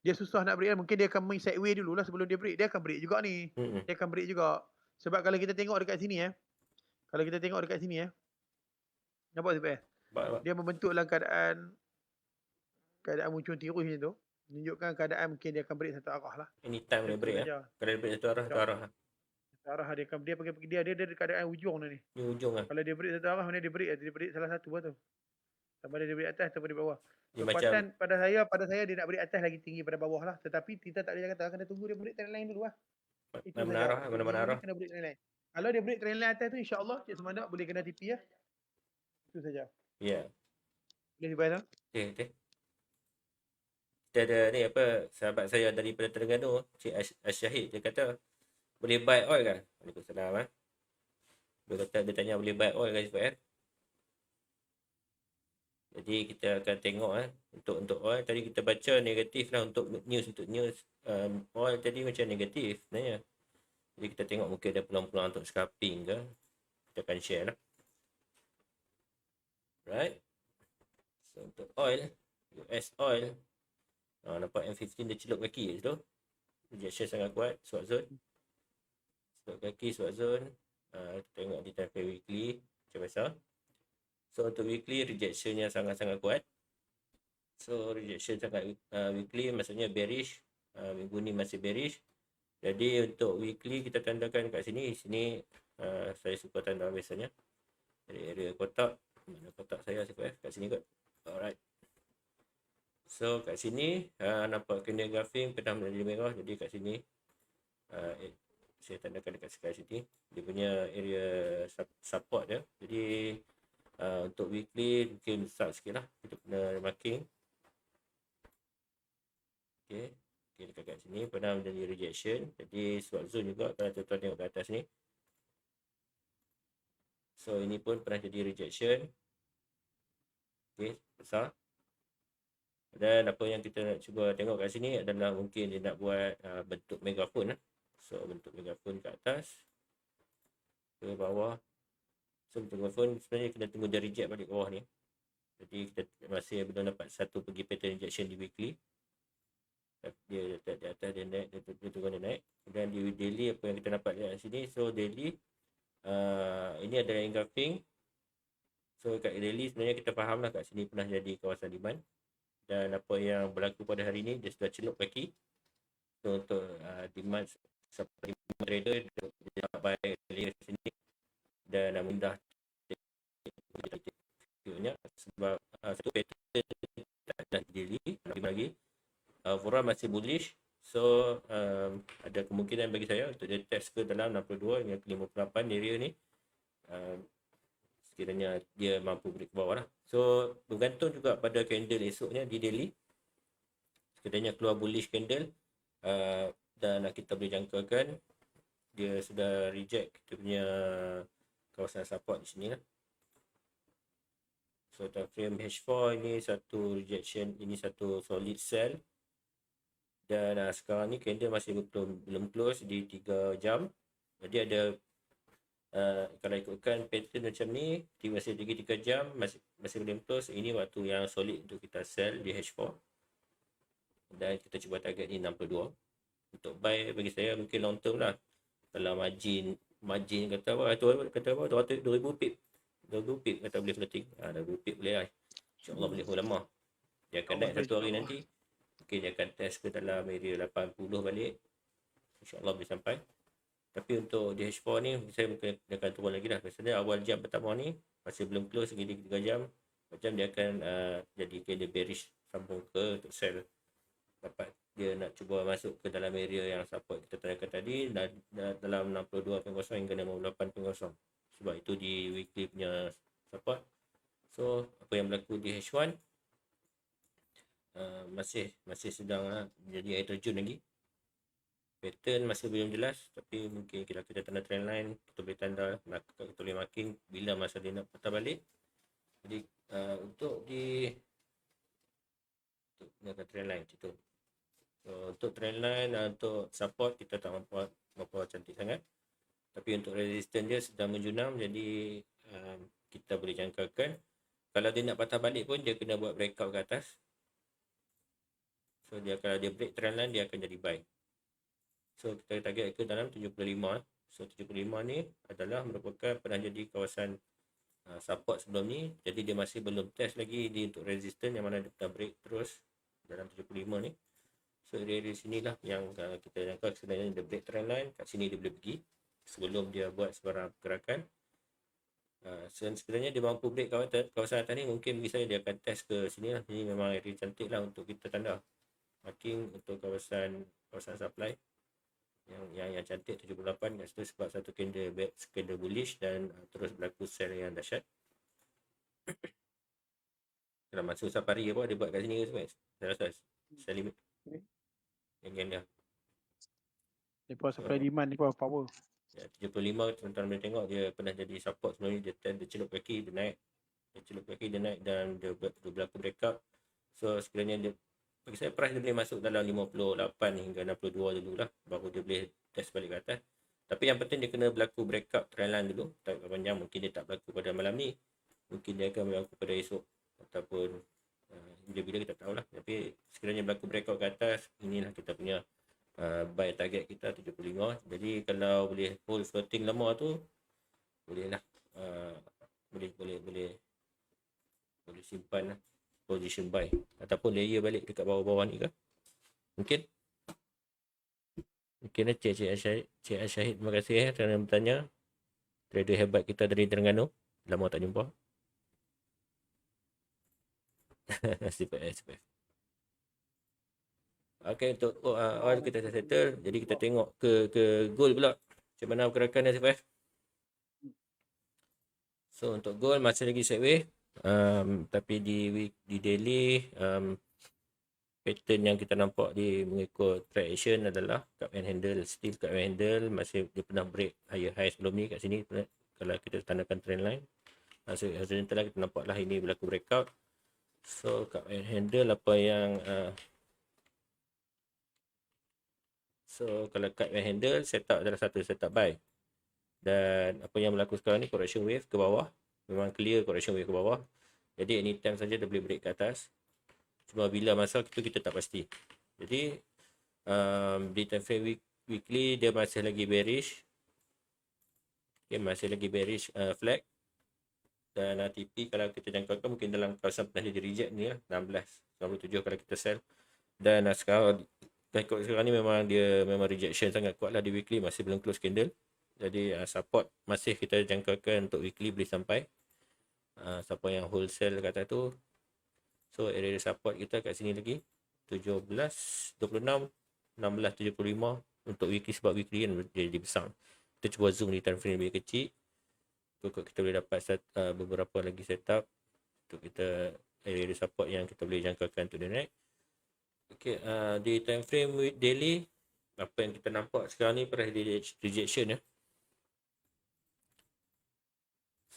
Dia susah nak break kan. Mungkin dia akan main sideway dulu lah sebelum dia break. Dia akan break juga ni. hmm. Dia akan break juga. Sebab kalau kita tengok dekat sini kalau kita tengok dekat sini nampak tak? Dia membentuk dalam keadaan muncul tirus macam tu. Menunjukkan keadaan mungkin dia akan break satu arah lah. Anytime dia break lah. Kalau dia break satu arah, satu arah lah. Satu arah dia pergi dia dekat keadaan ujung ni. Ni ujung lah. Kalau dia break satu arah, mana dia break salah satu lah tu. Sama ada dia break atas ataupun di bawah. Dia Kekuatan pada saya dia nak break atas lagi tinggi pada bawah lah. Tetapi kita tak boleh kata, kena tunggu dia break trend line dulu lah. Itu mana-mana arah. Kena break trend line. Kalau dia break trend line atas tu, insyaAllah Cik Semandak boleh kena TP lah. Itu saja. Ya. Boleh dibayar tak? Okay. Kita ada ni apa, sahabat saya daripada Terengganu, Cik Asyahid, dia kata boleh buy oil kan? Waalaikumsalam. Dia tanya boleh buy oil kan Sifat. Jadi kita akan tengok untuk oil tadi kita baca negatif lah untuk news oil tadi macam negatif sebenarnya. Jadi kita tengok mungkin ada peluang-peluang untuk scalping ke. Kita akan share lah. Right. So untuk oil, US oil, nampak M15 dia celup kaki tu. Rejection sangat kuat, swap zone. Celup kaki, swap zone. Kita tengok di time frame weekly macam biasa. So untuk weekly rejectionnya sangat-sangat kuat. So rejection sangat weekly maksudnya bearish. Minggu ni masih bearish. Jadi untuk weekly kita tandakan kat sini. Sini saya suka tanda biasanya. Dari area kotak. Mana kotak saya kat sini kot. Alright. So kat sini nampak candle graphing pernah menjadi merah. Jadi kat sini saya tandakan dekat sekitar sini. Dia punya area support dia. Jadi untuk weekly mungkin besar sikit lah. Kita kena marking. Okay, dekat sini pernah menjadi rejection. Jadi swap zone juga kalau tuan-tuan tengok ke atas ni. So ini pun pernah jadi rejection. Okay, besar. Dan apa yang kita nak cuba tengok kat sini adalah mungkin dia nak buat bentuk megaphone lah. So bentuk megaphone kat atas, ke bawah. So bentuk megaphone sebenarnya kena tunggu dia reject balik bawah ni. Jadi kita masih belum dapat satu pergi pattern rejection di weekly. Dia di atas dia naik, dia turun dia naik. Dan di daily apa yang kita dapat lihat sini. So daily ini adalah engulfing. So kat daily sebenarnya kita faham lah kat sini pernah jadi kawasan demand. Dan apa yang berlaku pada hari ini dia sudah celup kaki. So untuk demand trader dia nak buy layer sini dan mudah sebab satu pattern tak ada daily lagi. Overall masih bullish. So ada kemungkinan bagi saya untuk dia test ke dalam 62 hingga 58 area ni. Sekiranya dia mampu break ke bawah lah. So bergantung juga pada candle esoknya di daily. Sekiranya keluar bullish candle dan kita boleh jangkakan dia sudah reject kita punya kawasan support di sini lah. So time frame H4 ini satu rejection, ini satu solid sell. Dan sekarang ni candle masih belum close di 3 jam. Jadi ada kalau ikutkan pattern macam ni, masih lagi 3 jam masih belum close. Ini waktu yang solid untuk kita sell di H4. Dan kita cuba target ni 62. Untuk buy bagi saya mungkin long term lah. Kalau margin kata apa 2000 pip. 2000 pip kata boleh floating. 2000 pip boleh lah. InsyaAllah boleh lama. Dia akan naik satu hari nanti. Mungkin dia akan test ke dalam area 80 balik. InsyaAllah boleh sampai. Tapi untuk di H4 ni saya mungkin dia akan turun lagi dah. Biasanya awal jam pertama ni masih belum close lagi 3 jam. Macam dia akan jadi candle bearish sambung ke untuk sell. Dapat dia nak cuba masuk ke dalam area yang support kita tandakan tadi dalam 62.0 hingga 58.0. Sebab itu di weekly punya support. So apa yang berlaku di H1 masih sedang jadi air terjun lagi. Pattern masih belum jelas, tapi mungkin kalau kita tanda trend line, kita boleh tanda, kita boleh marking bila masa dia nak patah balik. Jadi untuk gunakan trend line macam tu. So, untuk trend line, untuk support kita tak mampu cantik sangat. Tapi untuk resistance dia sedang menjunam, jadi kita boleh jangkakan kalau dia nak patah balik pun dia kena buat breakout ke atas. So kalau dia break trend line, dia akan jadi buy. So kita target ke dalam 75. So 75 ni adalah merupakan pernah jadi kawasan support sebelum ni. Jadi dia masih belum test lagi di untuk resistance yang mana dia pernah break terus dalam 75 ni. So dari sinilah yang kita jangka sebenarnya dia break trend line. Kat sini dia boleh pergi sebelum dia buat sebarang pergerakan. Sebenarnya dia mampu break kawasan atas ni, mungkin misalnya dia akan test ke sini lah. Ini memang area cantik lah untuk kita tanda marking untuk kawasan supply yang cantik 78 kat situ sebab satu candle bullish dan terus berlaku sell yang dahsyat. Kalau masuk safari apa dia buat kat sini ke sebenarnya? Saya rasa sell limit yang dia Lepas supply demand ni power. 75 tuan-tuan boleh tengok dia pernah jadi support sebelum ni. Dia celup kaki, dia naik, dan dia berlaku breakout. So sekiranya dia, bagi saya price dia boleh masuk dalam 58 hingga 62 dulu lah, baru dia boleh test balik ke atas. Tapi yang penting dia kena berlaku breakout trend line dulu. Tak panjang, mungkin dia tak berlaku pada malam ni, mungkin dia akan berlaku pada esok ataupun bila-bila kita tahulah. Tapi sekiranya berlaku breakout ke atas, inilah kita punya buy target kita 75. Jadi kalau boleh hold floating lama tu, bolehlah boleh simpan lah position buy ataupun layer balik dekat bawah-bawah ni ke. Mungkin Cik Syahid, terima kasih kerana bertanya. Trader hebat kita dari Terengganu, lama tak jumpa. SPF. Okay, untuk oil kita dah settle. Jadi kita tengok ke gold pula. Macam mana pergerakan SPF? So untuk gold masih lagi sideways. Tapi di daily pattern yang kita nampak di mengikut trade action adalah cup and handle. Still cup and handle, masih dia pernah break higher high sebelum ni kat sini. Kalau kita tandakan trend line, so horizontal kita nampaklah ini berlaku breakout. So cup and handle apa yang so kalau cut and handle, setup adalah satu setup buy. Dan apa yang berlaku sekarang ni, correction wave ke bawah. Memang clear correction wave ke bawah. Jadi anytime saja dia boleh break ke atas. Cuma bila masa itu kita tak pasti. Jadi di time frame weekly dia masih lagi bearish. Okay, masih lagi bearish flag. Dan TP kalau kita jangkakan mungkin dalam kawasan pernah jadi reject ni lah, 16.97 kalau kita sell. Dan sekarang ikut sekarang ni memang rejection sangat kuat lah di weekly, masih belum close candle. Jadi support masih kita jangkakan untuk weekly boleh sampai siapa yang wholesale kat atas tu. So area support kita kat sini lagi 17, 26, 16, 75 untuk weekly, sebab weekly kan jadi besar. Kita cuba zoom di time frame lebih kecil. Kita boleh dapat beberapa lagi setup untuk kita area support yang kita boleh jangkakan untuk the next. Okay, di time frame daily, apa yang kita nampak sekarang ni price rejection ya.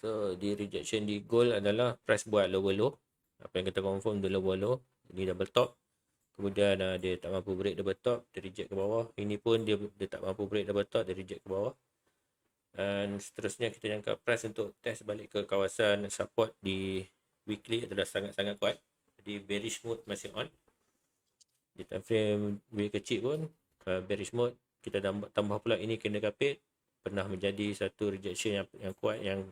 So di rejection di gold adalah price buat lower low. Apa yang kita confirm the lower low, ini double top. Kemudian dia tak mampu break double top, dia reject ke bawah. Ini pun dia tak mampu break double top, dia reject ke bawah. Dan seterusnya kita jangka price untuk test balik ke kawasan support di weekly adalah sangat-sangat kuat. Jadi bearish mode masih on. Di time frame lebih kecil pun bearish mode. Kita tambah pula ini candle kapit, pernah menjadi satu rejection yang kuat, yang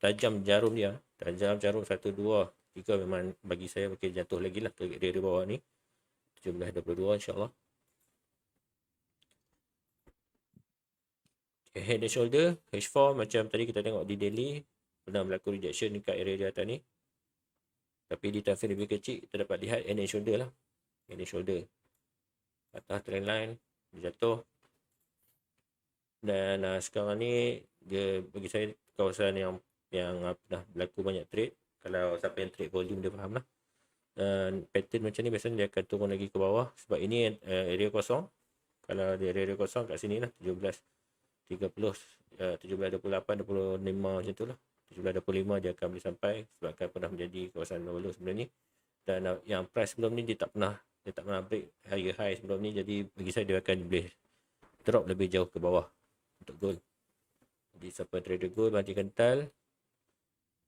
tajam jarum dia. Tajam jarum 1, 2, 3 memang bagi saya mungkin jatuh lagi lah ke area bawah ni 17.22 insyaAllah. Okay, head and shoulder H4 macam tadi kita tengok di daily pernah berlaku rejection dekat area di atas ni. Tapi di time frame lebih kecil kita dapat lihat head and shoulder lah. Head and shoulder atas trend line dia jatuh. Dan sekarang ni dia bagi saya kawasan yang dah berlaku banyak trade. Kalau siapa yang trade volume dia faham lah. pattern macam ni biasanya dia akan turun lagi ke bawah sebab ini area kosong. Kalau di area kosong kat sini lah 17.30, 17.28, 25 macam tu lah. 17.25 dia akan boleh sampai sebabkan pernah menjadi kawasan overload sebelum ni. Dan yang price sebelum ni dia tak pernah break higher high sebelum ni, jadi bagi saya dia akan boleh drop lebih jauh ke bawah untuk gold. Jadi siapa trader gold banting kental.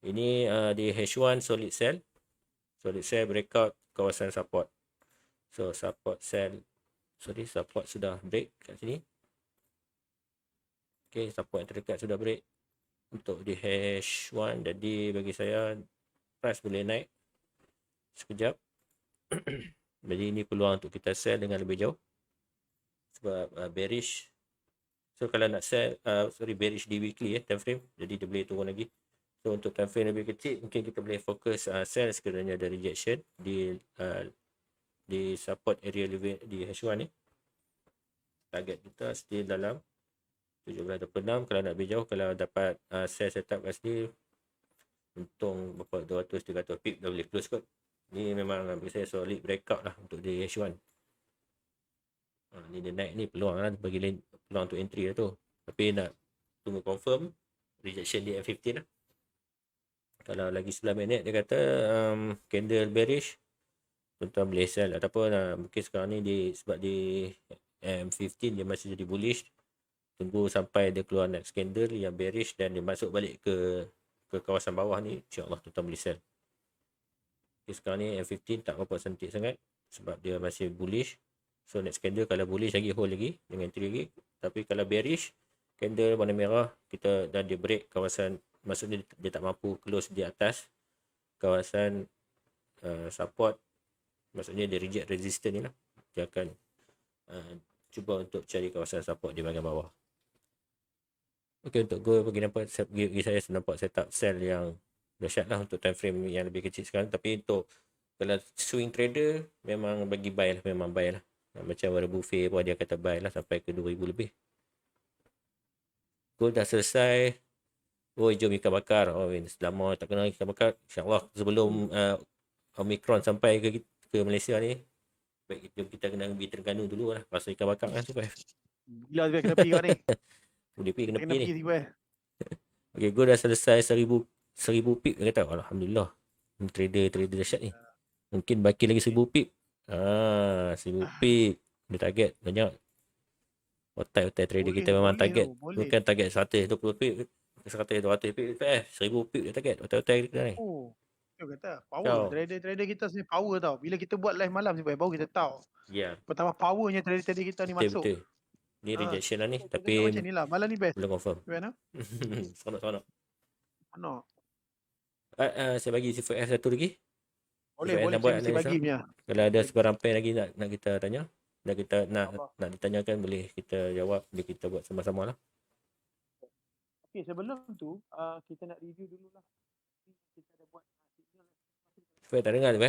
Ini di H1 solid sell breakout kawasan support. So support sudah break kat sini. Okay, support yang terdekat sudah break untuk di H1, jadi bagi saya price boleh naik sekejap. Jadi ini peluang untuk kita sell dengan lebih jauh sebab bearish. So kalau nak sell bearish di weekly time frame, jadi dia boleh turun lagi. So untuk time frame lebih kecil mungkin kita boleh fokus sell sekiranya ada rejection di support area di H1 ni. Target kita still dalam 17.26. Kalau nak lebih jauh, kalau dapat sell setup kat sini, untung berapa 200-300 pip dah boleh close kot. Ni memang bagi saya solid breakout lah untuk di H1. Ni dia naik ni peluang lah bagi peluang untuk entry lah tu. Tapi nak tunggu confirm rejection di M15 lah. Kalau lagi 9 minit dia kata candle bearish, tuan-tuan boleh sell ataupun mungkin sekarang ni sebab di M15 dia masih jadi bullish, tunggu sampai dia keluar next candle yang bearish dan dia masuk balik ke kawasan bawah ni, insyaAllah tuan-tuan boleh sell. Okay, sekarang ni M15 tak berapa sentik sangat sebab dia masih bullish. So next candle kalau bullish lagi, hold lagi dengan entry lagi. Tapi kalau bearish, candle warna merah kita dan dia break kawasan, maksudnya dia tak mampu close di atas kawasan support, maksudnya dia reject resistance ni lah, dia akan cuba untuk cari kawasan support di bahagian bawah. Okey, untuk gold bagi saya nampak setup sell yang dahsyat lah untuk time frame yang lebih kecil sekarang. Tapi untuk kalau swing trader memang bagi buy lah, memang buy lah. Macam Warren Buffett pun dia kata buy lah sampai ke 2000 lebih. Gold dah selesai. Oh, jom ikan bakar. Oh, lama tak kenal ikan bakar. InsyaAllah sebelum Omicron sampai ke Malaysia ni, baik kita kena pergi Terengganu dulu lah. Pasal ikan bakar kan survive. Gila juga kena pergi kau ni. Boleh pergi kena Kena pergi ni. pergi tiba. Okay, gold dah selesai 1000 pip. Dia kata Alhamdulillah. Trader dahsyat ni. Mungkin baki lagi 1000 pip. 1000 pip. Dia target banyak. Otai trader kita memang target. Bukan target 120 pip. 100-200 pip. 1000 pip dia target. Otai kita ni. Oh, dia kata power. Trader kita sebenarnya power tau. Bila kita buat live malam sebenarnya baru kita tahu. Ya. Pertama powernya trader kita ni masuk. Betul. Ni rejection lah ni. So, Tapi macam ni lah. Malam ni best. belum confirm. Sonok. Mana? Saya bagi CFF satu lagi. Boleh saya bagi punya. Kalau ada sebarang pen lagi nak kita tanya, nak kita nak ditanyakan, boleh kita jawab, boleh kita buat sama-sama lah. Okey, sebelum tu kita nak review dululah. Kita ada buat Supaya tak dengar tu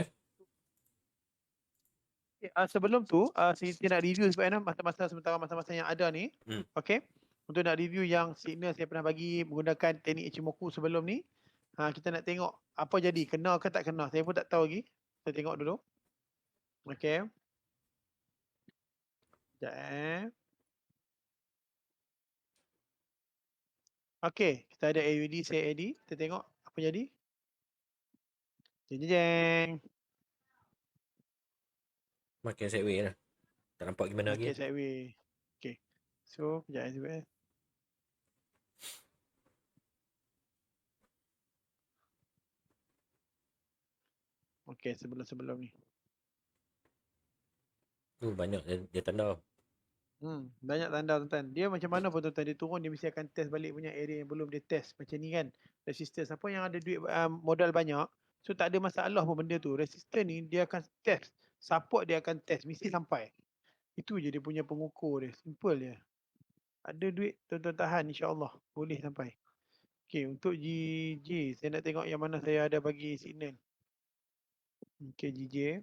sebelum tu kita nak review sebab masa-masa yang ada ni. Okey. Untuk nak review yang signal saya pernah bagi menggunakan teknik Ichimoku sebelum ni. Kita nak tengok apa jadi, kena ke tak kena. Saya pun tak tahu lagi. Kita tengok dulu. Okey. Sekejap Okey, kita ada AUD, saya AD. Kita tengok apa jadi. Jeng. Makin sideway lah. Tak nampak gimana lagi. Makin sideway. Okey. So, sekejap juga. Okey, sebelum ni. Banyak dia tanda. Banyak tanda tuan-tuan. Dia macam mana pun tuan-tuan, dia turun dia mesti akan test balik punya area yang belum dia test. Macam ni kan. Resistance. Siapa yang ada duit modal banyak, so tak ada masalah pun benda tu. Resistance ni dia akan test. Support dia akan test. Mesti sampai. Itu je dia punya pengukur dia. Simple je. Ada duit tuan-tuan tahan, insyaAllah. Boleh sampai. Okay, untuk GJ. Saya nak tengok yang mana saya ada bagi signal. Okay, GJ.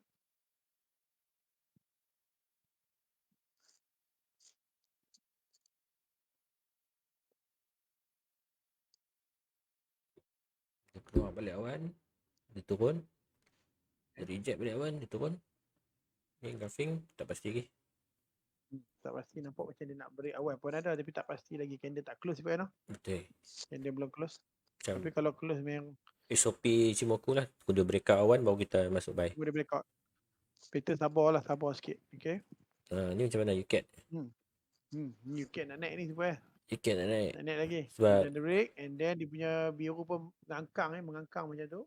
Dia keluar balik awan. Dia turun. Reject balik awan, dia turun. Ni Gaffing, tak pasti lagi. Tak pasti, nampak macam dia nak break awan pun ada, tapi tak pasti lagi. Candle tak close pun no. Betul. Candle belum close. Macam Tapi kalau close memang SOP Ichimoku lah. Kuda breakout awan baru kita masuk buy. boleh breakout. Better sabar sikit. Okay. Ni macam mana UCAT? You can nak naik ni supaya UCAT nak naik. nak naik lagi. Sebab Dia break and then dia punya biru pun mengangkang macam tu.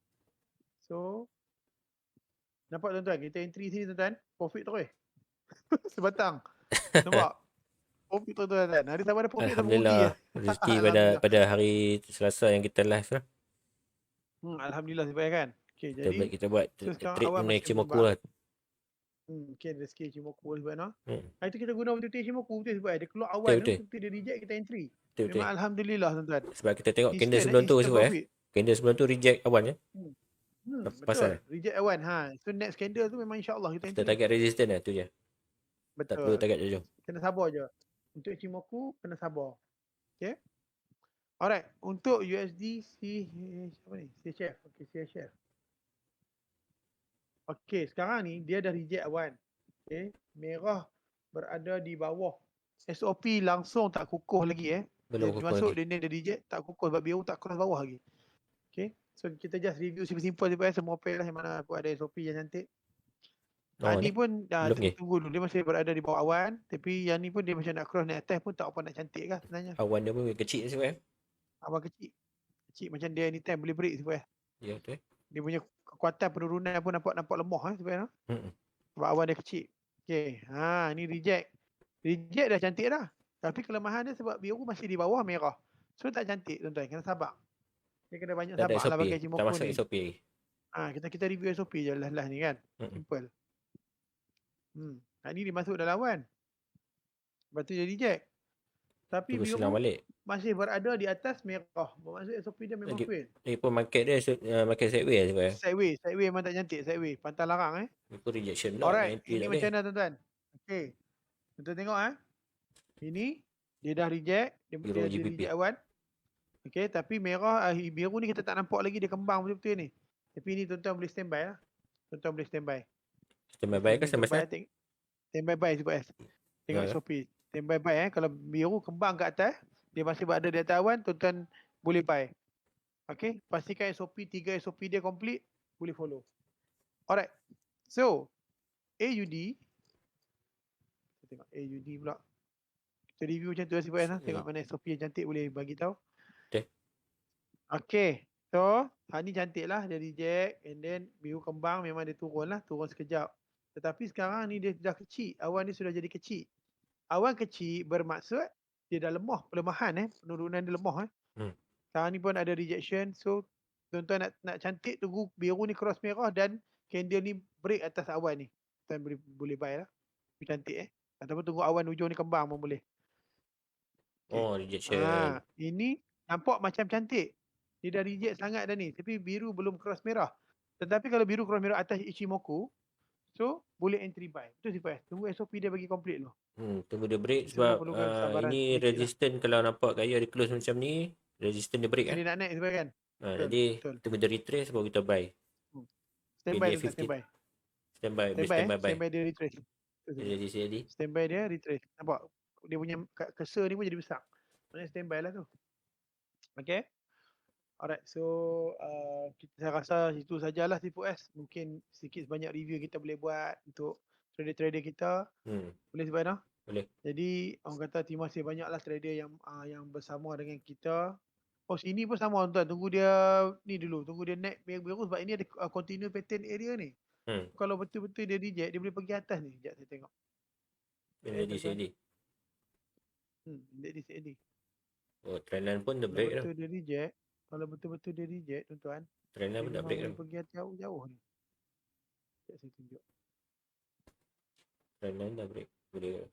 So nampak tuan-tuan, kita entry sini tuan-tuan, profit terus. Sebatang. Nampak? Profit tuan-tuan. Hari sama ada profit sama rugi Alhamdulillah ya. rezeki Alhamdulillah. pada hari Selasa yang kita live lah. Alhamdulillah supaya kan. Okay, jadi Kita buat so sekarang trade awal mengenai masih Ichimoku berkembang. lah. Okay, rezeki Ichimoku sebab no. Hmm. Hari tu kita guna betul-betul Ichimoku betul sebab dia keluar awan Betul. tu, dia reject kita entry. Betul. Memang alhamdulillah tuan-tuan. Sebab kita tengok candle Instant, sebelum tu instant sebab profit. candle sebelum tu reject awan ya. Betul. Pasal Reject awan. So next candle tu memang insyaAllah kita kita entry. target resistance lah tu je. Tak perlu Betul. target jauh. Kena sabar je. Untuk Ichimoku kena sabar. Okay. Alright. Untuk USD apa ni? CHF. Okay, CHF. Okay, sekarang ni dia dah reject awan. Okay. Merah berada di bawah. SOP langsung tak kukuh lagi Belum Dia kukuh masuk lagi. dia reject tak kukuh sebab biru tak cross bawah lagi. Okay. So kita just review simple-simple je semua pair lah yang mana aku ada SOP yang cantik. Ni pun belum kita tunggu dulu. Dia masih berada di bawah awan. Tapi yang ni pun dia macam nak cross naik atas pun tak apa nak cantik kan sebenarnya. Awan dia pun kecil sebab Awan kecil. Kecil macam dia anytime boleh break sebab ya betul. dia punya kekuatan penurunan pun nampak lemah sebab sebab awan dia kecil. Okay. Ni reject. Reject dah cantik dah. Tapi kelemahan dia sebab biru masih di bawah merah. So tak cantik tuan-tuan. Kena sabar. Dia kena banyak Tak ada sabar lah SOP. pakai Tak Ichimoku masuk ni. SOP lagi. Kita review SOP je lah ni kan. Simple. Ni dia masuk dalam awan. Lepas tu dia reject. Tapi Terus biru silang balik. masih berada di atas merah. Maksud SOP dia memang fail. Ni pun market dia market sideways sebab Sideways memang tak cantik. Sideways. Pantang larang Ni pun rejection pula. Alright. Entry Ini tak macam boleh. mana tuan-tuan? Okay. Tuan tengok Ini dia dah reject. Dia Euro GBP. reject awan. Okay. Tapi merah, biru ni kita tak nampak lagi dia kembang betul-betul ni. Tapi ni tuan-tuan boleh standby lah. Tuan-tuan boleh standby. Standby buy ke standby sell? Standby buy sebab tengok SOP. Standby buy kalau biru kembang kat atas, dia masih berada di atas awan, tuan-tuan boleh buy. Okay, pastikan SOP 3 SOP dia complete, boleh follow. Alright. So, AUD kita tengok AUD pula. Kita review macam tu lah sebab tengok mana SOP yang cantik boleh bagi tahu. Okay. So, ni cantik lah dia reject and then biru kembang memang dia turun sekejap. Tetapi sekarang ni dia dah kecil, awan dia sudah jadi kecil. Awan kecil bermaksud dia dah lemah, pelemahan penurunan dia lemah Sekarang ni pun ada rejection. So tuan-tuan nak cantik tunggu biru ni cross merah dan candle ni break atas awan ni. Tuan boleh buy lah. Cantik Ataupun tunggu awan hujung ni kembang pun boleh. Rejection. Ini nampak macam cantik. Dia dah reject sangat dah ni. Tapi biru belum cross merah. Tetapi kalau biru cross merah atas Ichimoku, so boleh entry buy. Betul sih Pak. Tunggu SOP dia bagi complete dulu. Tunggu dia break Semua sebab perlukan kesabaran ini resistance lah. Kalau nampak kayu ada close macam ni, resistance dia break Dia nak naik sebab kan. Jadi tunggu dia retrace baru kita buy. Standby tuan, standby. Standby dia retrace. Standby dia retrace. Nampak? Dia punya cursor ni pun jadi besar. Maksudnya standby lah tu. Okay. Alright, so saya rasa itu sajalah Tipu S. Mungkin sikit sebanyak review kita boleh buat untuk trader-trader kita. Boleh sebab Boleh. Jadi orang kata terima kasih banyaklah trader yang bersama dengan kita. Oh sini pun sama tuan. Tunggu dia ni dulu. Tunggu dia naik biru sebab ini ada continue pattern area ni. Kalau betul-betul dia reject, dia boleh pergi atas ni. Sekejap saya tengok. Dia DCD. Dia DCD. Oh, trendline pun dia break dah. Betul dia reject. Kalau betul-betul dia reject tuan-tuan, trendline pun dah break dah. Pergi jauh-jauh ni. Sekejap saya tunjuk. Trendline dah break. Boleh.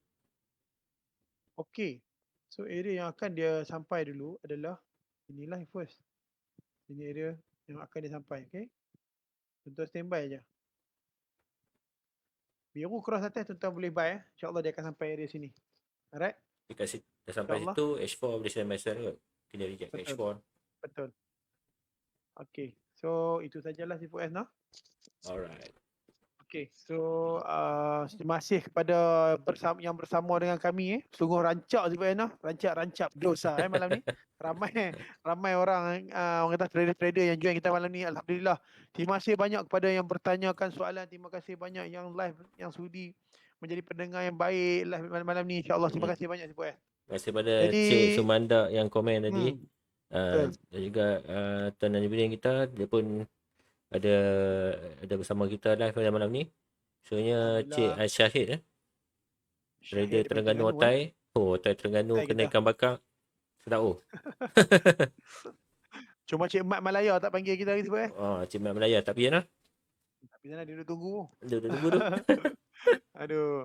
Okay. So area yang akan dia sampai dulu adalah inilah first. Ini area yang akan dia sampai, okay? Tuan-tuan standby je. Biru cross atas tuan-tuan boleh buy InsyaAllah dia akan sampai area sini. Alright? Dekat dah sampai situ, H4 boleh standby sell kot. Kena reject H4. Betul. Okay. So itu sajalah Sifu S Alright. Okey, so terima kasih kepada yang bersama dengan kami. Sungguh rancak sebenarnya, rancak dosa malam ni. Ramai ramai orang orang kata trader-trader yang join kita malam ni. Alhamdulillah. Terima kasih banyak kepada yang bertanyakan soalan. Terima kasih banyak yang live, yang sudi menjadi pendengar yang baik live malam ni. InsyaAllah terima Hmm. kasih banyak Sipu. Terima kasih pada Jadi Cik Sumanda yang komen tadi. betul. Dan juga Tuan Najibudin kita, dia pun ada bersama kita live pada malam ni. Sebenarnya Cik Alhamdulillah. Syahid Syahid trader daripada Terengganu Terengganu Otai. Oh, Otai Terengganu Otai kena kita. ikan bakar. Sedap oh. Cuma Cik Mat Malaya tak panggil kita lagi Sipu. Cik Mat Melaya tak payah lah. Tapi sana dia duduk tunggu. Dia tunggu tu. Aduh.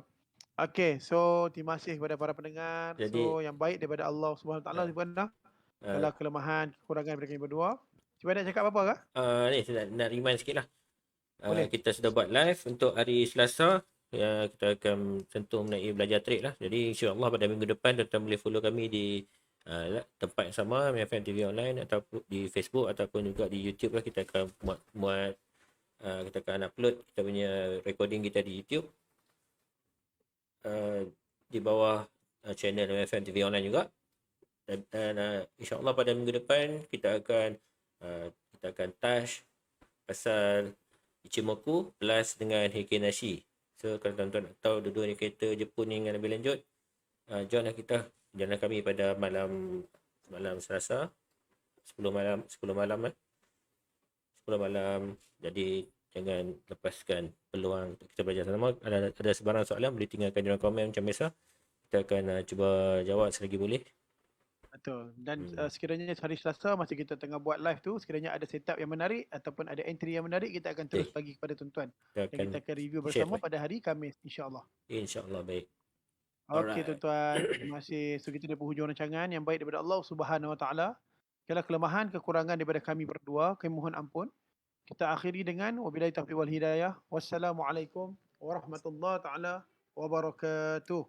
Okay, so terima kasih kepada para pendengar. Jadi So yang baik daripada Allah Subhanahu Wa Taala uh, sebenarnya. uh, Kalau kelemahan, kekurangan daripada kami berdua. Cuba nak cakap apa kah? ni saya nak remind sikit lah. Boleh. Kita sudah buat live untuk hari Selasa. Kita akan sentuh mengenai belajar trade lah. Jadi insyaAllah pada minggu depan tuan boleh follow kami di tempat yang sama, MFM TV Online, ataupun di Facebook ataupun juga di YouTube lah. Kita akan muat kita akan upload kita punya recording kita di YouTube di bawah channel MFM TV Online juga. Dan insyaAllah pada minggu depan kita akan touch pasal Ichimoku plus dengan Heikenashi. So kalau tuan-tuan nak tahu dua-dua ni kereta Jepun ni dengan lebih lanjut, join lah kita, join kami pada malam Selasa 10 malam 10 malam. Jadi jangan lepaskan peluang untuk kita belajar sama. Ada sebarang soalan boleh tinggalkan dalam komen macam biasa. Kita akan cuba jawab selagi boleh. Betul. Dan sekiranya hari Selasa masa kita tengah buat live tu, sekiranya ada setup yang menarik ataupun ada entry yang menarik, kita akan terus bagi kepada tuan-tuan. Dan kita akan review bersama pada hari Khamis, insya-Allah. InsyaAllah baik. Okey tuan-tuan, terima kasih. So kita di penghujung rancangan yang baik daripada Allah Subhanahu Wa Taala. Segala kelemahan, kekurangan daripada kami berdua, kami mohon ampun. Kita akhiri dengan wabillahi taufiq wal hidayah. Wassalamualaikum warahmatullahi taala wabarakatuh.